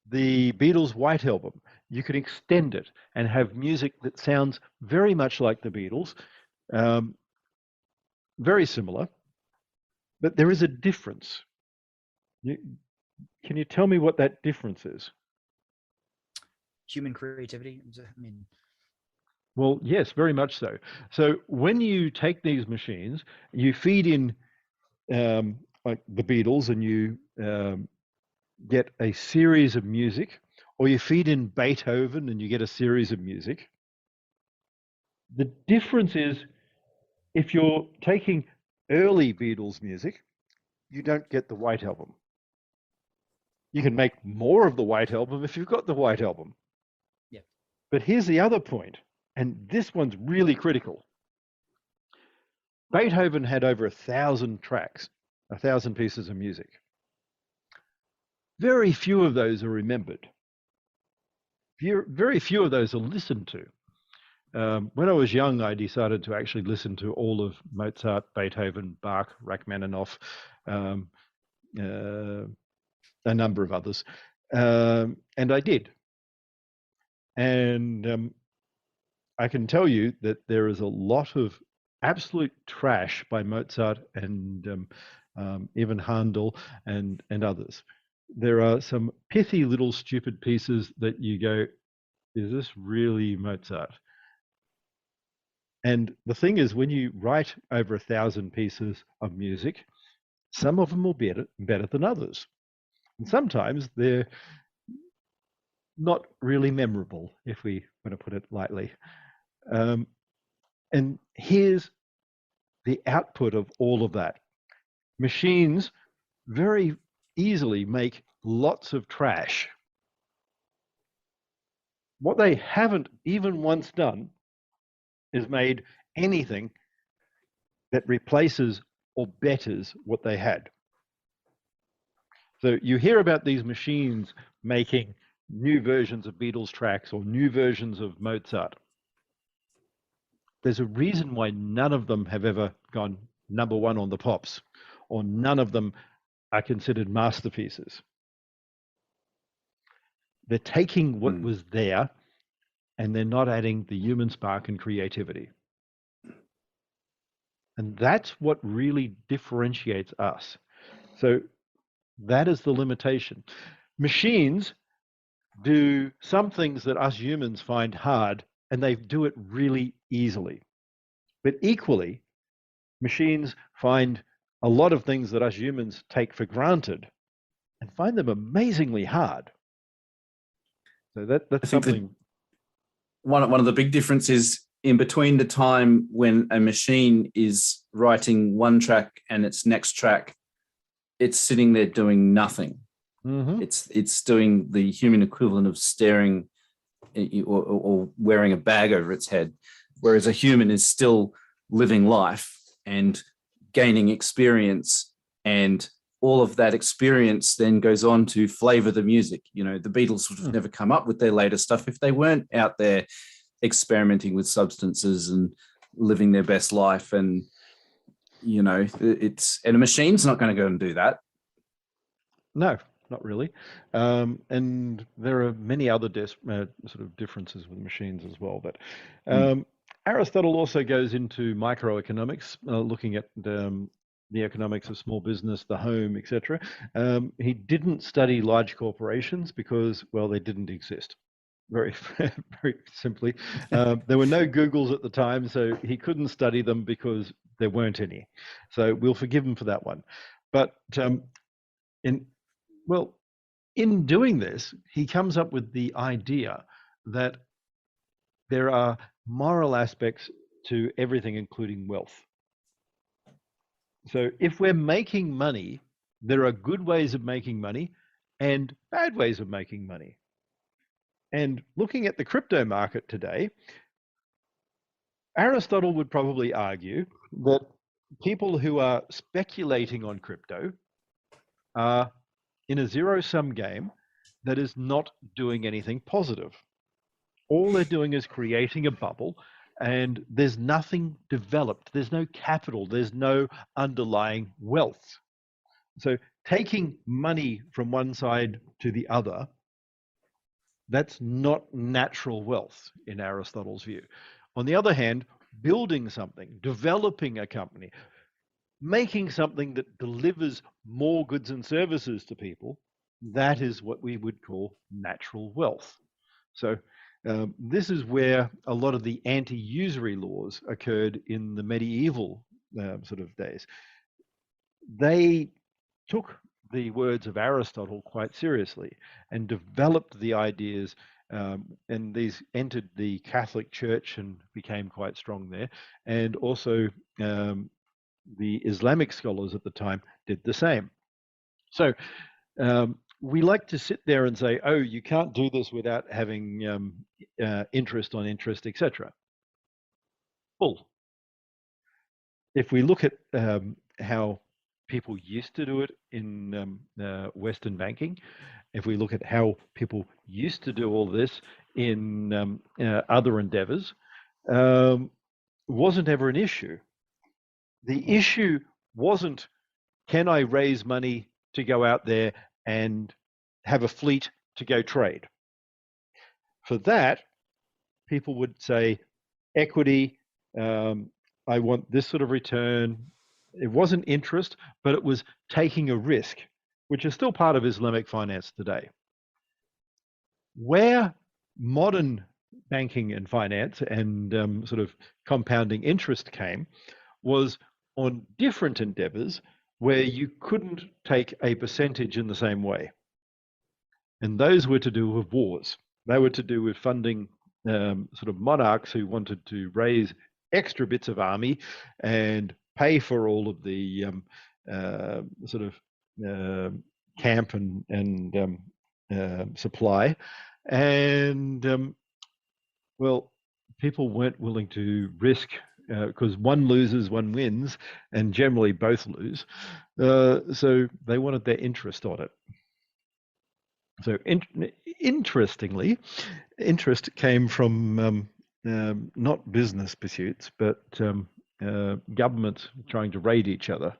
the Beatles' White Album, you could extend it and have music that sounds very much like the Beatles, very similar, but there is a difference. Can you tell me what that difference is? Human creativity. Well, yes, very much so. So when you take these machines, you feed in like the Beatles and you get a series of music, or you feed in Beethoven and you get a series of music. The difference is if you're taking early Beatles music, you don't get the White Album. You can make more of the White Album if you've got the White Album. Yeah. But here's the other point, and this one's really critical. Beethoven had over 1,000 tracks, 1,000 pieces of music. Very few of those are remembered. Very few of those are listened to. When I was young, I decided to actually listen to all of Mozart, Beethoven, Bach, Rachmaninoff, a number of others, and I did. And I can tell you that there is a lot of absolute trash by Mozart and even Handel and others. There are some pithy little stupid pieces that you go, is this really Mozart? And the thing is, when you write over 1,000 pieces of music, some of them will be better than others. And sometimes they're not really memorable, if we want to put it lightly. And here's the output of all of that. Machines very easily make lots of trash. What they haven't even once done is made anything that replaces or betters what they had. So you hear about these machines making new versions of Beatles tracks or new versions of Mozart. There's a reason why none of them have ever gone #1 on the pops, or none of them are considered masterpieces. They're taking what was there and they're not adding the human spark and creativity. And that's what really differentiates us. So that is the limitation. Machines do some things that us humans find hard, and they do it really easily. But equally, machines find a lot of things that us humans take for granted and find them amazingly hard. So that's something. One of the big differences in between the time when a machine is writing one track and its next track, it's sitting there doing nothing. Mm-hmm. It's doing the human equivalent of staring or wearing a bag over its head, whereas a human is still living life and gaining experience, and all of that experience then goes on to flavor the music. You know, the Beatles would have never come up with their later stuff if they weren't out there experimenting with substances and living their best life. And, you know, and a machine's not going to go and do that. No, not really. And there are many other sort of differences with machines as well. But Aristotle also goes into microeconomics, looking at the economics of small business, the home, etc. He didn't study large corporations because, well, they didn't exist. Very, very simply. There were no Googles at the time, so he couldn't study them because there weren't any. So we'll forgive him for that one. But in doing this, he comes up with the idea that there are moral aspects to everything, including wealth. So if we're making money, there are good ways of making money and bad ways of making money. And looking at the crypto market today, Aristotle would probably argue that people who are speculating on crypto are in a zero-sum game that is not doing anything positive. All they're doing is creating a bubble, and there's nothing developed. There's no capital. There's no underlying wealth. So taking money from one side to the other, that's not natural wealth in Aristotle's view. On the other hand, building something, developing a company, making something that delivers more goods and services to people, that is what we would call natural wealth. So this is where a lot of the anti-usury laws occurred in the medieval sort of days. They took the words of Aristotle quite seriously and developed the ideas, and these entered the Catholic Church and became quite strong there, and also the Islamic scholars at the time did the same. So we like to sit there and say, oh, you can't do this without having interest on interest, etc. Bull. If we look at how people used to do it in Western banking, if we look at how people used to do all this in other endeavors, wasn't ever an issue. The issue wasn't, can I raise money to go out there and have a fleet to go trade? For that, people would say, equity, I want this sort of return. It wasn't interest, but it was taking a risk, which is still part of Islamic finance today. Where modern banking and finance and sort of compounding interest came was on different endeavors where you couldn't take a percentage in the same way. And those were to do with wars. They were to do with funding sort of monarchs who wanted to raise extra bits of army and pay for all of the sort of camp and supply. And well, people weren't willing to risk because one loses, one wins, and generally both lose. So they wanted their interest on it. So interestingly, interest came from not business pursuits, but governments trying to raid each other.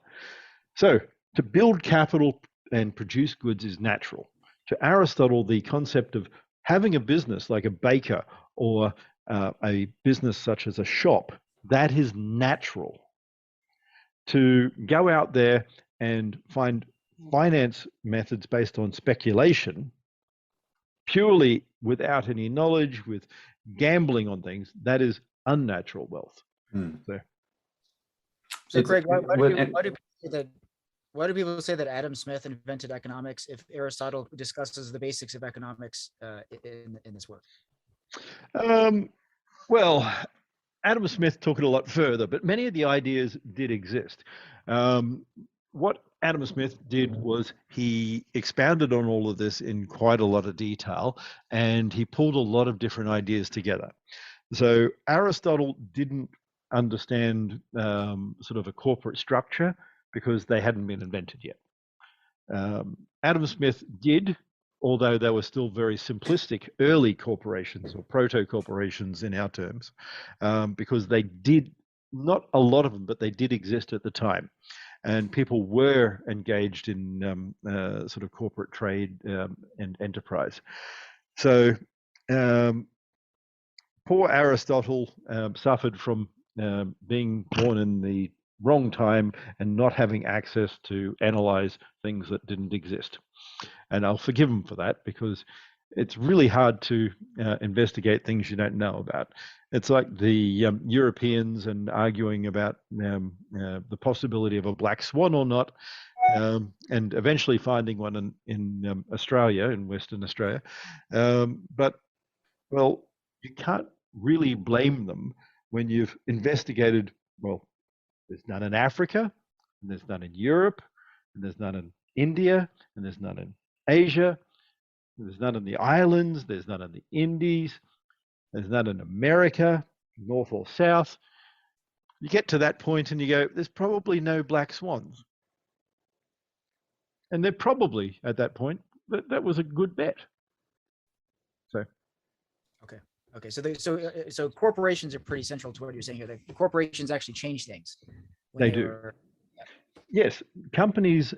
So to build capital and produce goods is natural. To Aristotle, the concept of having a business like a baker or a business such as a shop, that is natural. To go out there and find finance methods based on speculation, purely without any knowledge, with gambling on things, that is unnatural wealth. So Craig, why do people say that Adam Smith invented economics if Aristotle discusses the basics of economics in this work? Well, Adam Smith took it a lot further, but many of the ideas did exist. What Adam Smith did was he expounded on all of this in quite a lot of detail, and he pulled a lot of different ideas together. So Aristotle didn't understand sort of a corporate structure because they hadn't been invented yet. Adam Smith did, although they were still very simplistic early corporations or proto-corporations in our terms, because they did, not a lot of them, but they did exist at the time. And people were engaged in sort of corporate trade and enterprise. So poor Aristotle suffered from being born in the wrong time and not having access to analyze things that didn't exist. And I'll forgive him for that because it's really hard to investigate things you don't know about. It's like the Europeans and arguing about the possibility of a black swan or not, and eventually finding one in Australia, in Western Australia. But, well, you can't really blame them when you've investigated, well, there's none in Africa, and there's none in Europe, and there's none in India, and there's none in Asia, there's none in the islands, there's none in the Indies, there's none in America, North or South. You get to that point and you go, there's probably no black swans. And they're probably, at that point, that was a good bet. So. Okay. So corporations are pretty central to what you're saying here. The corporations actually change things. They do. Yes, companies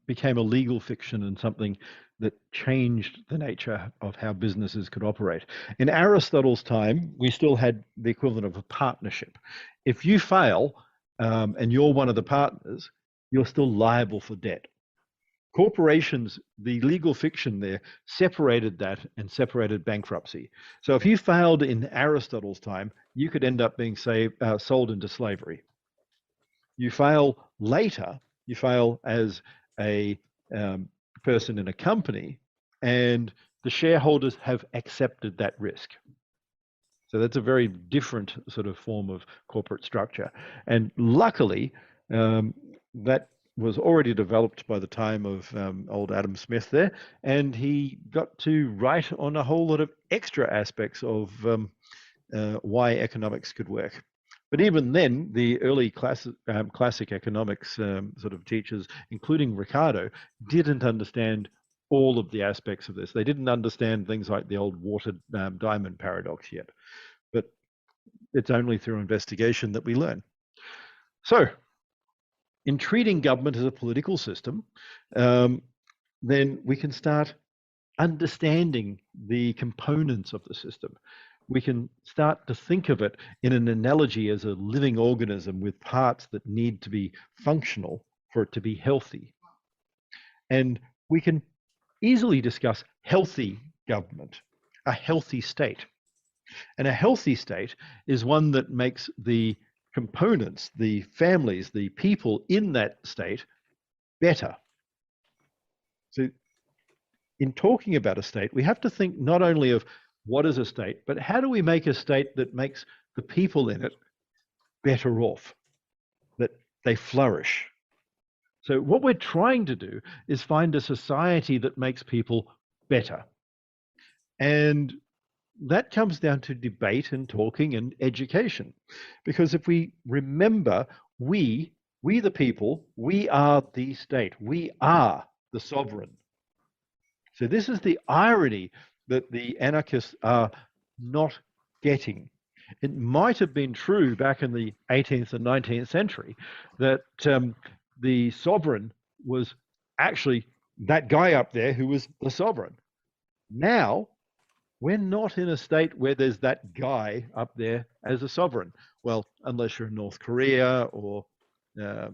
became a legal fiction and something that changed the nature of how businesses could operate. In Aristotle's time, we still had the equivalent of a partnership. If you fail and you're one of the partners, you're still liable for debt. Corporations, the legal fiction there, separated that and separated bankruptcy. So if you failed in Aristotle's time, you could end up being sold into slavery. You fail later, you fail as a person in a company, and the shareholders have accepted that risk. So that's a very different sort of form of corporate structure. And luckily, That was already developed by the time of old Adam Smith there, and he got to write on a whole lot of extra aspects of why economics could work. But even then, the early classic economics sort of teachers, including Ricardo, didn't understand all of the aspects of this. They didn't understand things like the old water diamond paradox yet. But it's only through investigation that we learn. So, in treating government as a political system, then we can start understanding the components of the system. We can start to think of it in an analogy as a living organism with parts that need to be functional for it to be healthy. And we can easily discuss healthy government, a healthy state. And a healthy state is one that makes the components, the families, the people in that state better. So in talking about a state, we have to think not only of what is a state, but how do we make a state that makes the people in it better off, that they flourish? So what we're trying to do is find a society that makes people better. And that comes down to debate and talking and education. Because if we remember, we the people, we are the state. We are the sovereign. So this is the irony that the anarchists are not getting. It might have been true back in the 18th and 19th century that the sovereign was actually that guy up there who was the sovereign. Now, we're not in a state where there's that guy up there as a sovereign. Well, unless you're in North Korea or, I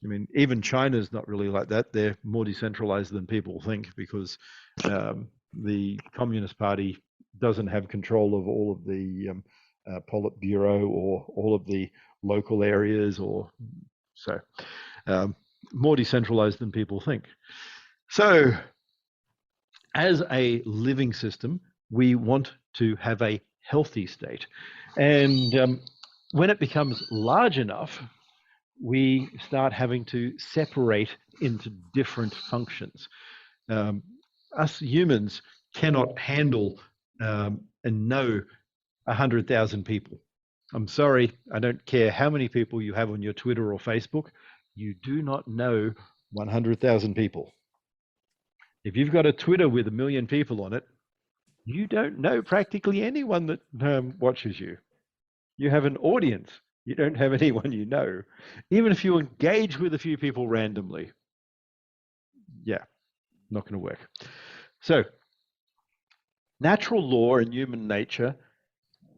mean, even China's not really like that. They're more decentralized than people think because the Communist Party doesn't have control of all of the Politburo or all of the local areas, or so more decentralized than people think. So, as a living system, we want to have a healthy state. And when it becomes large enough, we start having to separate into different functions. Us humans cannot handle and know 100,000 people. I'm sorry, I don't care how many people you have on your Twitter or Facebook, you do not know 100,000 people. If you've got a Twitter with 1 million people on it, you don't know practically anyone that watches you. You have an audience. You don't have anyone you know. Even if you engage with a few people randomly, yeah, not going to work. So, natural law and human nature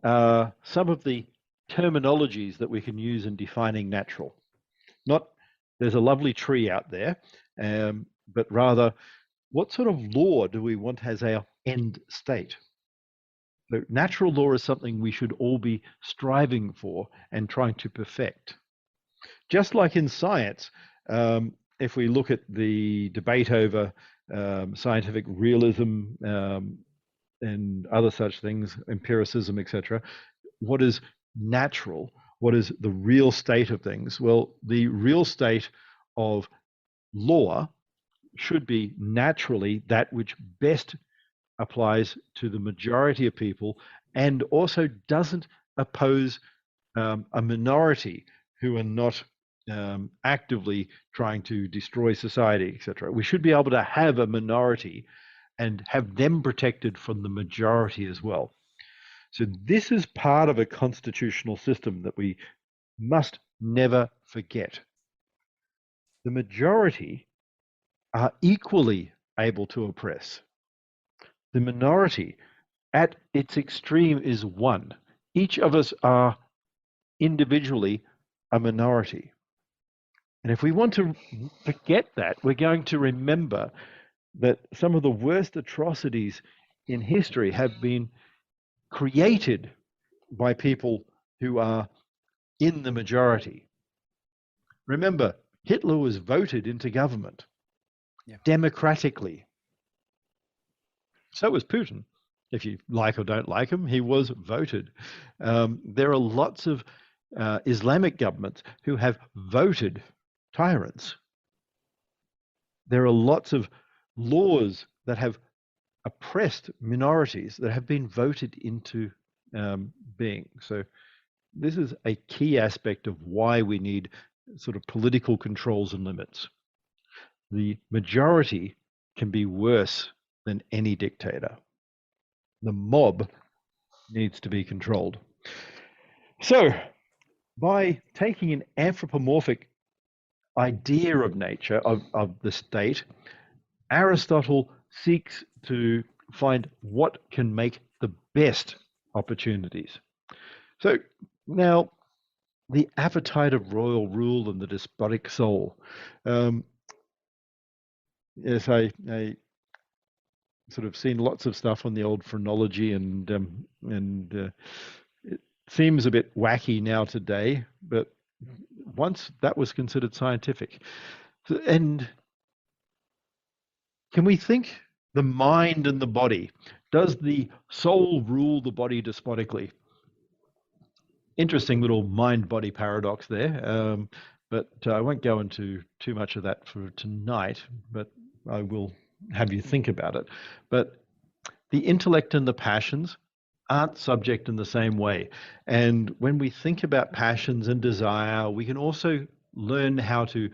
are some of the terminologies that we can use in defining natural. Not there's a lovely tree out there, but rather what sort of law do we want as our end state? So natural law is something we should all be striving for and trying to perfect. Just like in science, if we look at the debate over scientific realism and other such things, empiricism, etc., what is natural? What is the real state of things? Well, the real state of law should be naturally that which best applies to the majority of people and also doesn't oppose a minority who are not actively trying to destroy society, etc. We should be able to have a minority and have them protected from the majority as well. So this is part of a constitutional system that we must never forget. The majority are equally able to oppress. The minority at its extreme is one. Each of us are individually a minority. And if we want to forget that, we're going to remember that some of the worst atrocities in history have been created by people who are in the majority. Remember, Hitler was voted into government democratically. So was Putin. If you like or don't like him, he was voted. There are lots of Islamic governments who have voted tyrants. There are lots of laws that have oppressed minorities that have been voted into being. So this is a key aspect of why we need sort of political controls and limits. The majority can be worse than any dictator. The mob needs to be controlled. So by taking an anthropomorphic idea of nature, of the state, Aristotle seeks to find what can make the best opportunities. So now, the appetite of royal rule and the despotic soul. Yes, I sort of seen lots of stuff on the old phrenology, and it seems a bit wacky now today, but once that was considered scientific. And can we think the mind and the body? Does the soul rule the body despotically? Interesting little mind-body paradox there, but I won't go into too much of that for tonight, but I will have you think about it. But the intellect and the passions aren't subject in the same way. And when we think about passions and desire, we can also learn how to,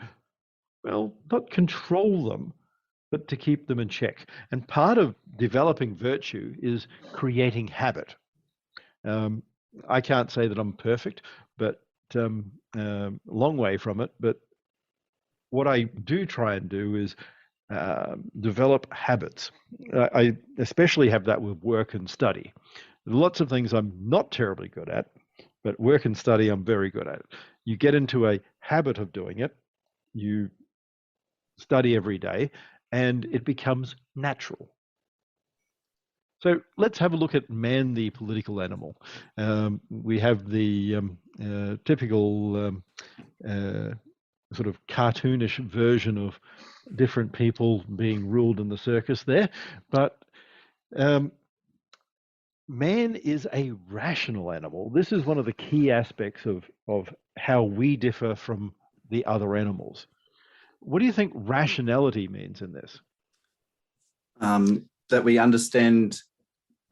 well, not control them, but to keep them in check. And part of developing virtue is creating habit. I can't say that I'm perfect, but long way from it. But what I do try and do is develop habits. I especially have that with work and study. Lots of things I'm not terribly good at, but work and study I'm very good at. You get into a habit of doing it, you study every day, and it becomes natural. So let's have a look at man, the political animal. We have the typical sort of cartoonish version of different people being ruled in the circus there, but man is a rational animal. This is one of the key aspects of how we differ from the other animals. What do you think rationality means in this? That we understand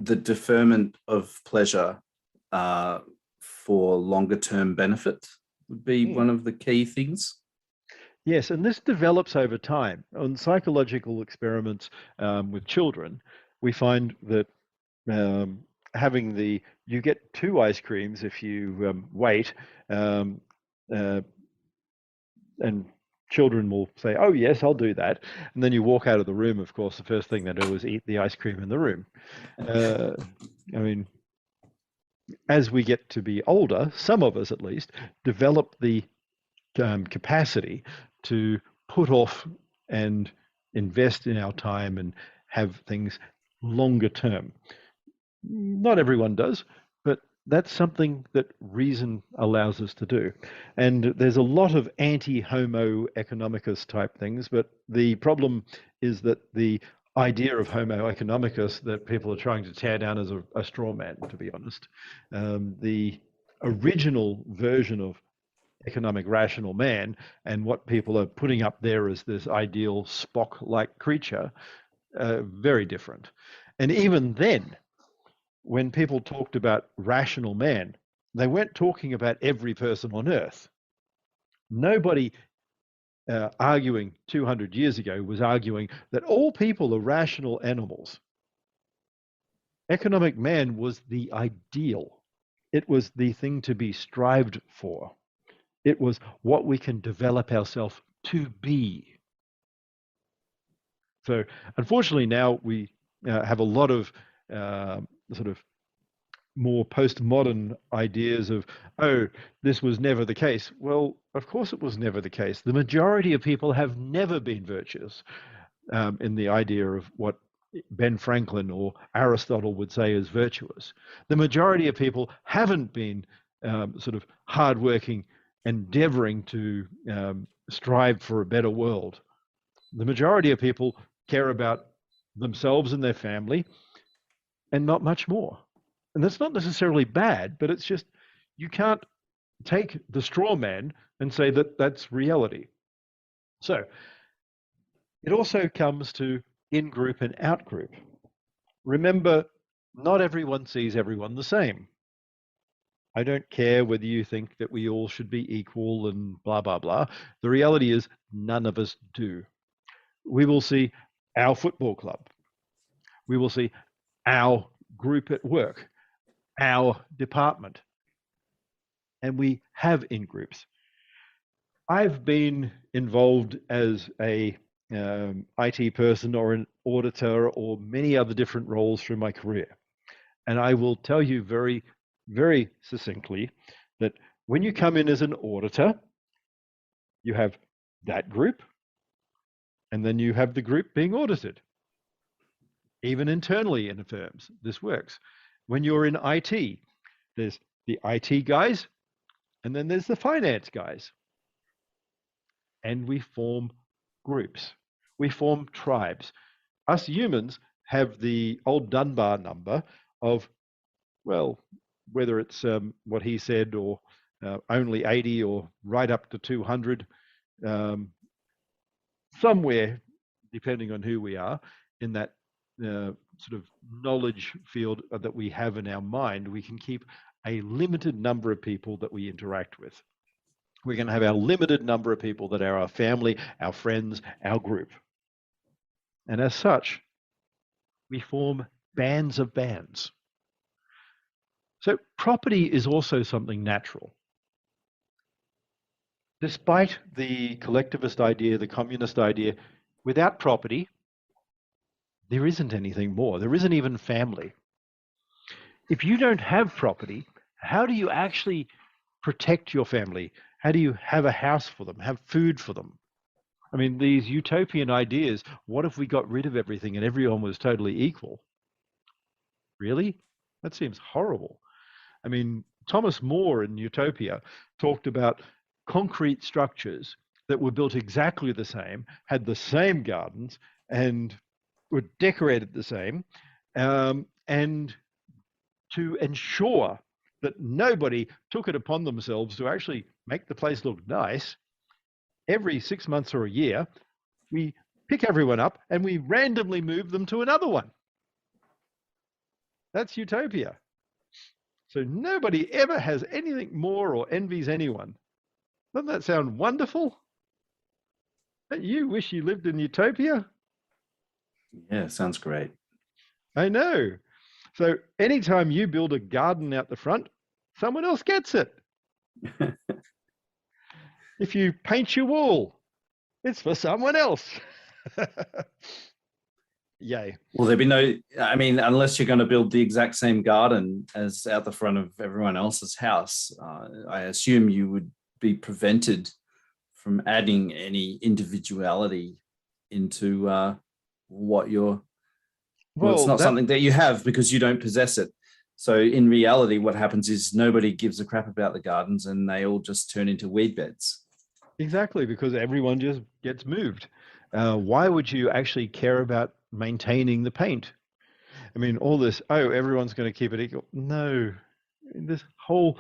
the deferment of pleasure for longer term benefit would be one of the key things. Yes, and this develops over time. On psychological experiments with children, we find that you get 2 ice creams if you wait, and children will say, oh, yes, I'll do that. And then you walk out of the room, of course, the first thing they do is eat the ice cream in the room. I mean, as we get to be older, some of us at least, develop the capacity to put off and invest in our time and have things longer term. Not everyone does, but that's something that reason allows us to do. And there's a lot of anti-homo economicus type things, but the problem is that the idea of homo economicus that people are trying to tear down as a straw man, to be honest. The original version of economic rational man and what people are putting up there as this ideal Spock-like creature, very different. And even then, when people talked about rational man, they weren't talking about every person on Earth. Nobody arguing 200 years ago was arguing that all people are rational animals. Economic man was the ideal. It was the thing to be strived for. It was what we can develop ourselves to be. So unfortunately now we have a lot of sort of more postmodern ideas of, oh, this was never the case. Well, of course it was never the case. The majority of people have never been virtuous in the idea of what Ben Franklin or Aristotle would say is virtuous. The majority of people haven't been sort of hardworking, endeavoring to strive for a better world. The majority of people care about themselves and their family and not much more. And that's not necessarily bad, but it's just, you can't take the straw man and say that that's reality. So it also comes to in-group and out-group. Remember, not everyone sees everyone the same. I don't care whether you think that we all should be equal and blah, blah, blah. The reality is none of us do. We will see our football club. We will see our group at work, our department, and we have in-groups. I've been involved as a IT person or an auditor or many other different roles through my career. And I will tell you very, very succinctly that when you come in as an auditor, you have that group, and then you have the group being audited. Even internally in firms, this works. When you're in IT, there's the IT guys, and then there's the finance guys. And we form groups. We form tribes. Us humans have the old Dunbar number of, well, whether it's what he said or only 80 or right up to 200, somewhere, depending on who we are, in that sort of knowledge field that we have in our mind, we can keep a limited number of people that we interact with. We're going to have our limited number of people that are our family, our friends, our group. And as such, we form bands of bands. So property is also something natural. Despite the collectivist idea, the communist idea, without property, there isn't anything more. There isn't even family. If you don't have property, how do you actually protect your family? How do you have a house for them, have food for them? I mean, these utopian ideas, what if we got rid of everything and everyone was totally equal? Really? That seems horrible. I mean, Thomas More in Utopia talked about concrete structures that were built exactly the same, had the same gardens, and were decorated the same, and to ensure that nobody took it upon themselves to actually make the place look nice, every 6 months or a year, we pick everyone up and we randomly move them to another one. That's utopia. So nobody ever has anything more or envies anyone. Doesn't that sound wonderful? Don't you wish you lived in utopia? Yeah, sounds great. I know. So anytime you build a garden out the front, someone else gets it. If you paint your wall, it's for someone else. Yay. Well, there'd be no, I mean, unless you're going to build the exact same garden as out the front of everyone else's house, I assume you would be prevented from adding any individuality into what you're, well, it's not something that you have because you don't possess it. So in reality, what happens is nobody gives a crap about the gardens and they all just turn into weed beds. Exactly, because everyone just gets moved. Why would you actually care about maintaining the paint? I mean, all this, oh, everyone's going to keep it equal. No, this whole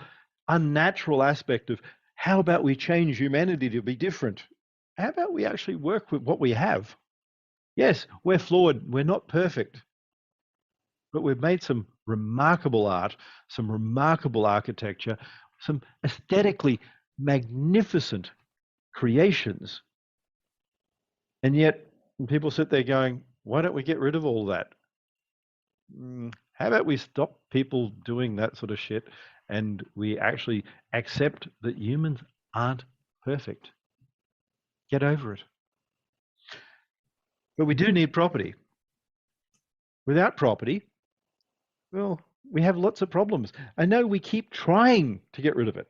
unnatural aspect of how about we change humanity to be different? How about we actually work with what we have? Yes, we're flawed. We're not perfect. But we've made some remarkable art, some remarkable architecture, some aesthetically magnificent creations. And yet people sit there going, why don't we get rid of all that? How about we stop people doing that sort of shit and we actually accept that humans aren't perfect? Get over it. But we do need property. Without property, well, we have lots of problems. I know we keep trying to get rid of it.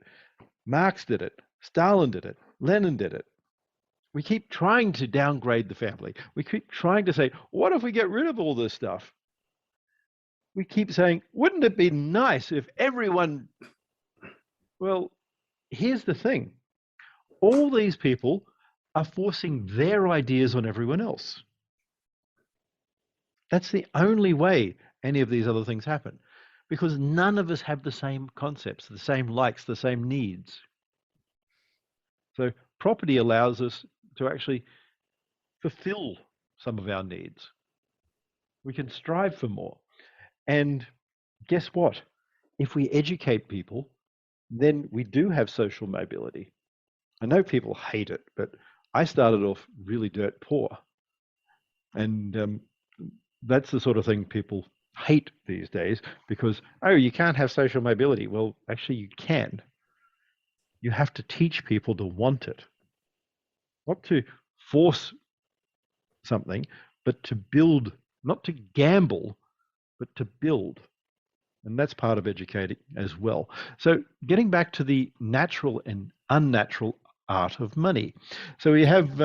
Marx did it. Stalin did it. Lenin did it. We keep trying to downgrade the family. We keep trying to say, what if we get rid of all this stuff? We keep saying, wouldn't it be nice if everyone... Well, here's the thing. All these people are forcing their ideas on everyone else. That's the only way any of these other things happen. because none of us have the same concepts, the same likes, the same needs. So property allows us to actually fulfill some of our needs. We can strive for more. And guess what? If we educate people, then we do have social mobility. I know people hate it, but I started off really dirt poor. And that's the sort of thing people hate these days because, oh, you can't have social mobility. Well, actually, you can. You have to teach people to want it, not to force something, but to build, not to gamble, but to build. And that's part of educating as well. So getting back to the natural and unnatural art of money. So we have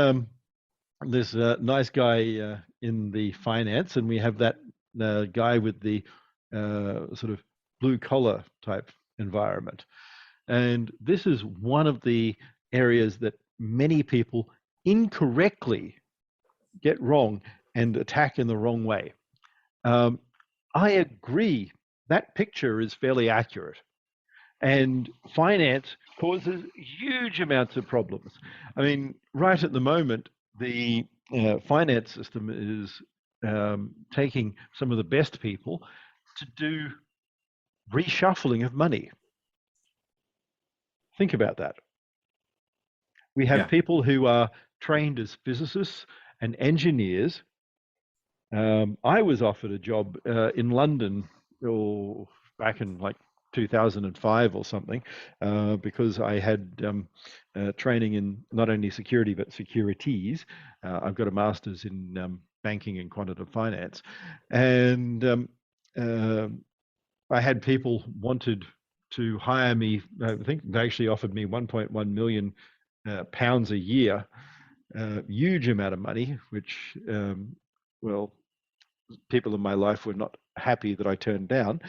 this nice guy in the finance, and we have that guy with the sort of blue collar type environment. And this is one of the areas that many people incorrectly get wrong and attack in the wrong way. I agree, that picture is fairly accurate. And finance causes huge amounts of problems. I mean, right at the moment, the finance system is taking some of the best people to do reshuffling of money. Think about that. We have people who are trained as physicists and engineers. I was offered a job in London back in like 2005 or something, because I had training in not only security but securities. I've got a master's in banking and quantitative finance, and I had people wanted to hire me. I think they actually offered me 1.1 million pounds a year, huge amount of money, which well, people in my life were not happy that I turned down.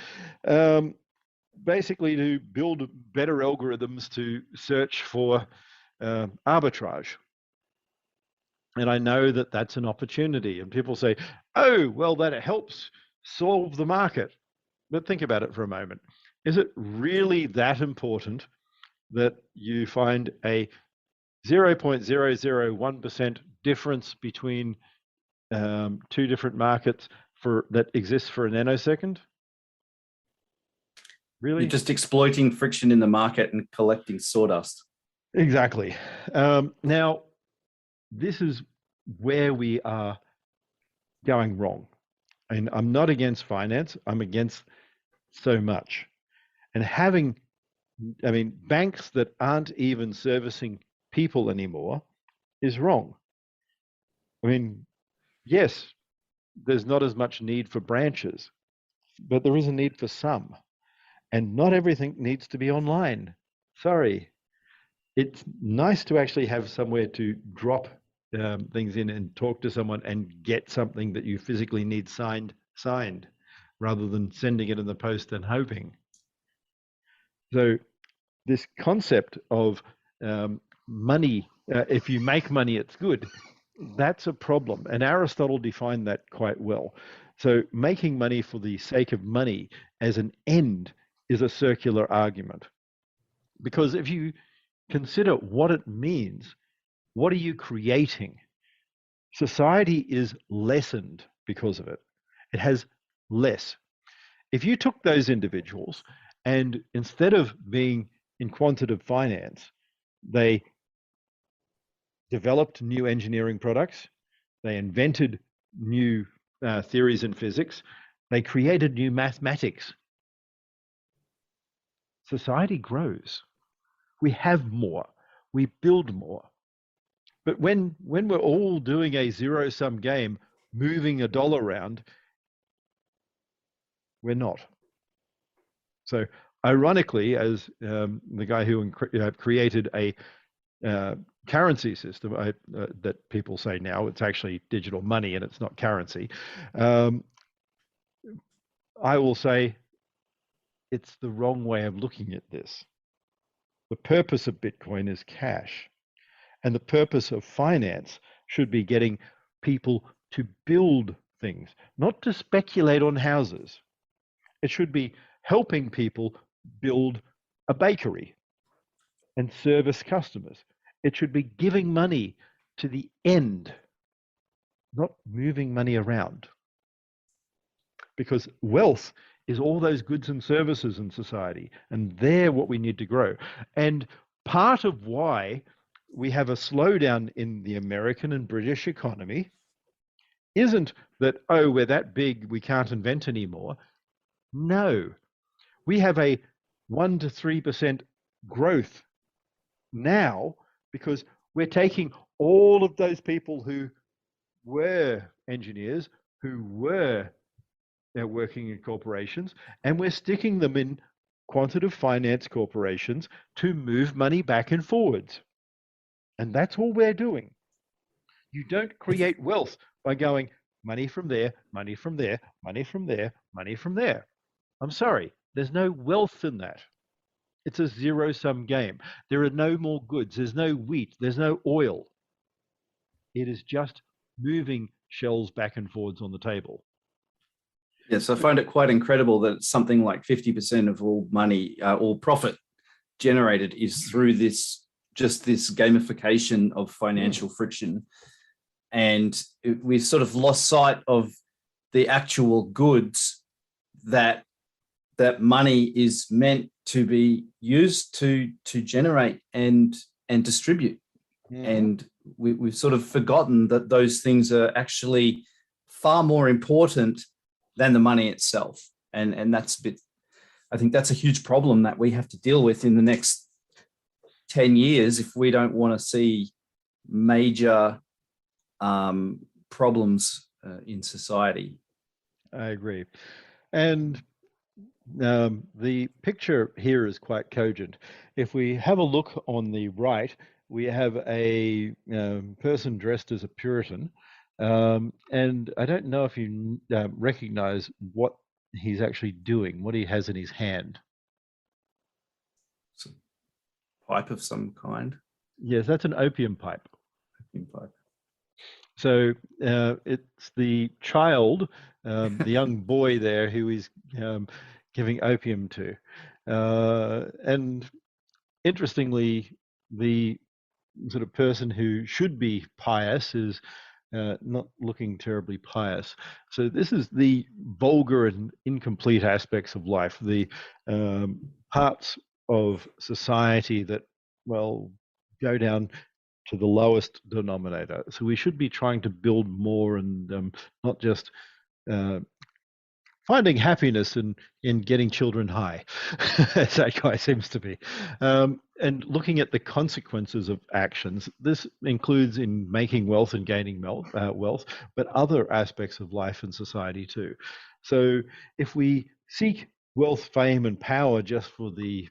Basically to build better algorithms to search for arbitrage. And I know that that's an opportunity. And people say, oh, well, that helps solve the market. But think about it for a moment. Is it really that important that you find a 0.001% difference between two different markets that exists for a nanosecond? Really? You're just exploiting friction in the market and collecting sawdust. Exactly. Now, this is where we are going wrong. And I'm not against finance. I'm against so much. And banks that aren't even servicing people anymore is wrong. I mean, yes, there's not as much need for branches, but there is a need for some. And not everything needs to be online. Sorry. It's nice to actually have somewhere to drop things in and talk to someone and get something that you physically need signed, rather than sending it in the post and hoping. So this concept of money, if you make money, it's good. That's a problem. And Aristotle defined that quite well. So making money for the sake of money as an end is a circular argument. Because if you consider what it means, what are you creating? Society is lessened because of it. It has less. If you took those individuals and instead of being in quantitative finance, they developed new engineering products, they invented new theories in physics, they created new mathematics, society grows. We have more, we build more. But when we're all doing a zero-sum game, moving a dollar around, we're not. So ironically, as the guy who created a currency system that people say now, it's actually digital money and it's not currency, I will say it's the wrong way of looking at this. The purpose of Bitcoin is cash. And the purpose of finance should be getting people to build things, not to speculate on houses. It should be helping people build a bakery and service customers. It should be giving money to the end, not moving money around. Because wealth is all those goods and services in society, and they're what we need to grow. And part of why we have a slowdown in the American and British economy isn't that, oh, we're that big, we can't invent anymore. No, we have a 1 to 3% growth now because we're taking all of those people who were engineers, who were working in corporations, and we're sticking them in quantitative finance corporations to move money back and forwards. And that's all we're doing. You don't create wealth by going money from there, money from there, money from there, money from there. I'm sorry, there's no wealth in that. It's a zero-sum game. There are no more goods. There's no wheat. There's no oil. It is just moving shells back and forwards on the table. Yes, I find it quite incredible that something like 50% of all money, all profit generated is through this gamification of financial friction. And we've sort of lost sight of the actual goods that money is meant to be used to generate and distribute. And we've sort of forgotten that those things are actually far more important than the money itself. And that's I think that's a huge problem that we have to deal with in the next 10 years if we don't want to see major problems in society. I agree. And the picture here is quite cogent. If we have a look on the right, we have a person dressed as a Puritan. And I don't know if you recognize what he's actually doing, what he has in his hand. It's a pipe of some kind. Yes, that's an opium pipe. Opium pipe. So it's the child, the young boy there who is giving opium to. And interestingly, the sort of person who should be pious is not looking terribly pious. So this is the vulgar and incomplete aspects of life, the parts of society that, well, go down to the lowest denominator. So we should be trying to build more and not just finding happiness in getting children high, as that guy seems to be, and looking at the consequences of actions. This includes in making wealth and gaining wealth, but other aspects of life and society too. So if we seek wealth, fame, and power just for the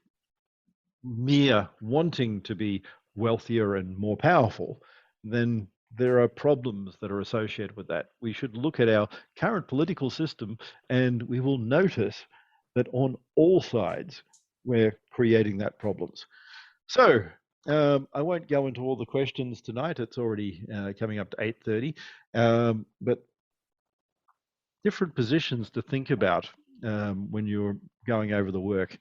mere wanting to be wealthier and more powerful, then there are problems that are associated with that. We should look at our current political system and we will notice that on all sides, we're creating that problems. So I won't go into all the questions tonight. It's already coming up to 8:30, but different positions to think about when you're going over the work.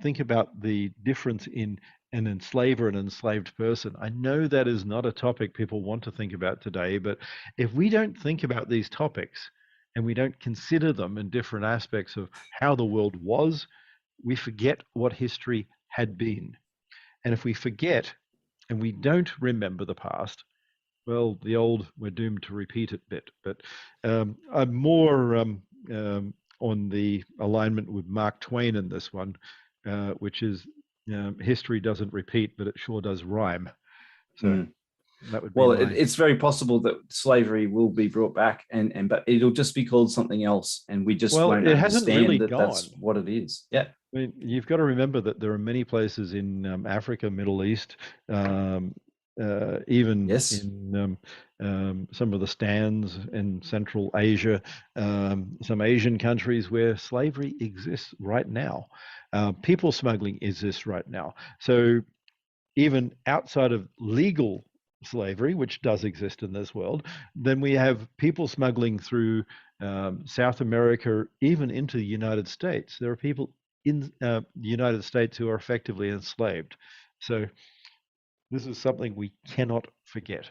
Think about the difference in an enslaver and enslaved person. I know that is not a topic people want to think about today, but if we don't think about these topics and we don't consider them in different aspects of how the world was, we forget what history had been. And if we forget and we don't remember the past, well, we're doomed to repeat it bit. But I'm more on the alignment with Mark Twain in this one, which is history doesn't repeat, but it sure does rhyme. So that would be it's very possible that slavery will be brought back, but it'll just be called something else, and we just won't understand that that's what it is. Yeah. I mean, you've got to remember that there are many places in Africa, Middle East, even in some of the stands in Central Asia, some Asian countries where slavery exists right now. People smuggling exists right now. So even outside of legal slavery, which does exist in this world, then we have people smuggling through South America, even into the United States. There are people in the United States who are effectively enslaved. So this is something we cannot forget.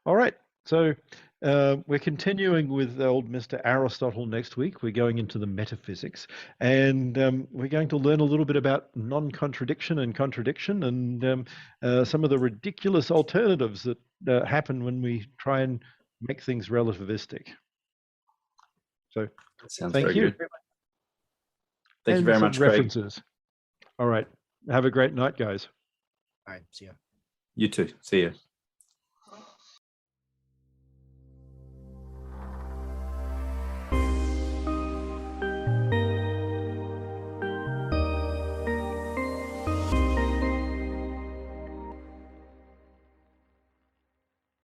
All right. So we're continuing with old Mr. Aristotle next week. We're going into the metaphysics, and we're going to learn a little bit about non-contradiction and contradiction, and some of the ridiculous alternatives that happen when we try and make things relativistic. So Sounds thank very you. good. Thank you And very some much, Craig. references. All right. Have a great night, guys. All right. See ya. You too. See you.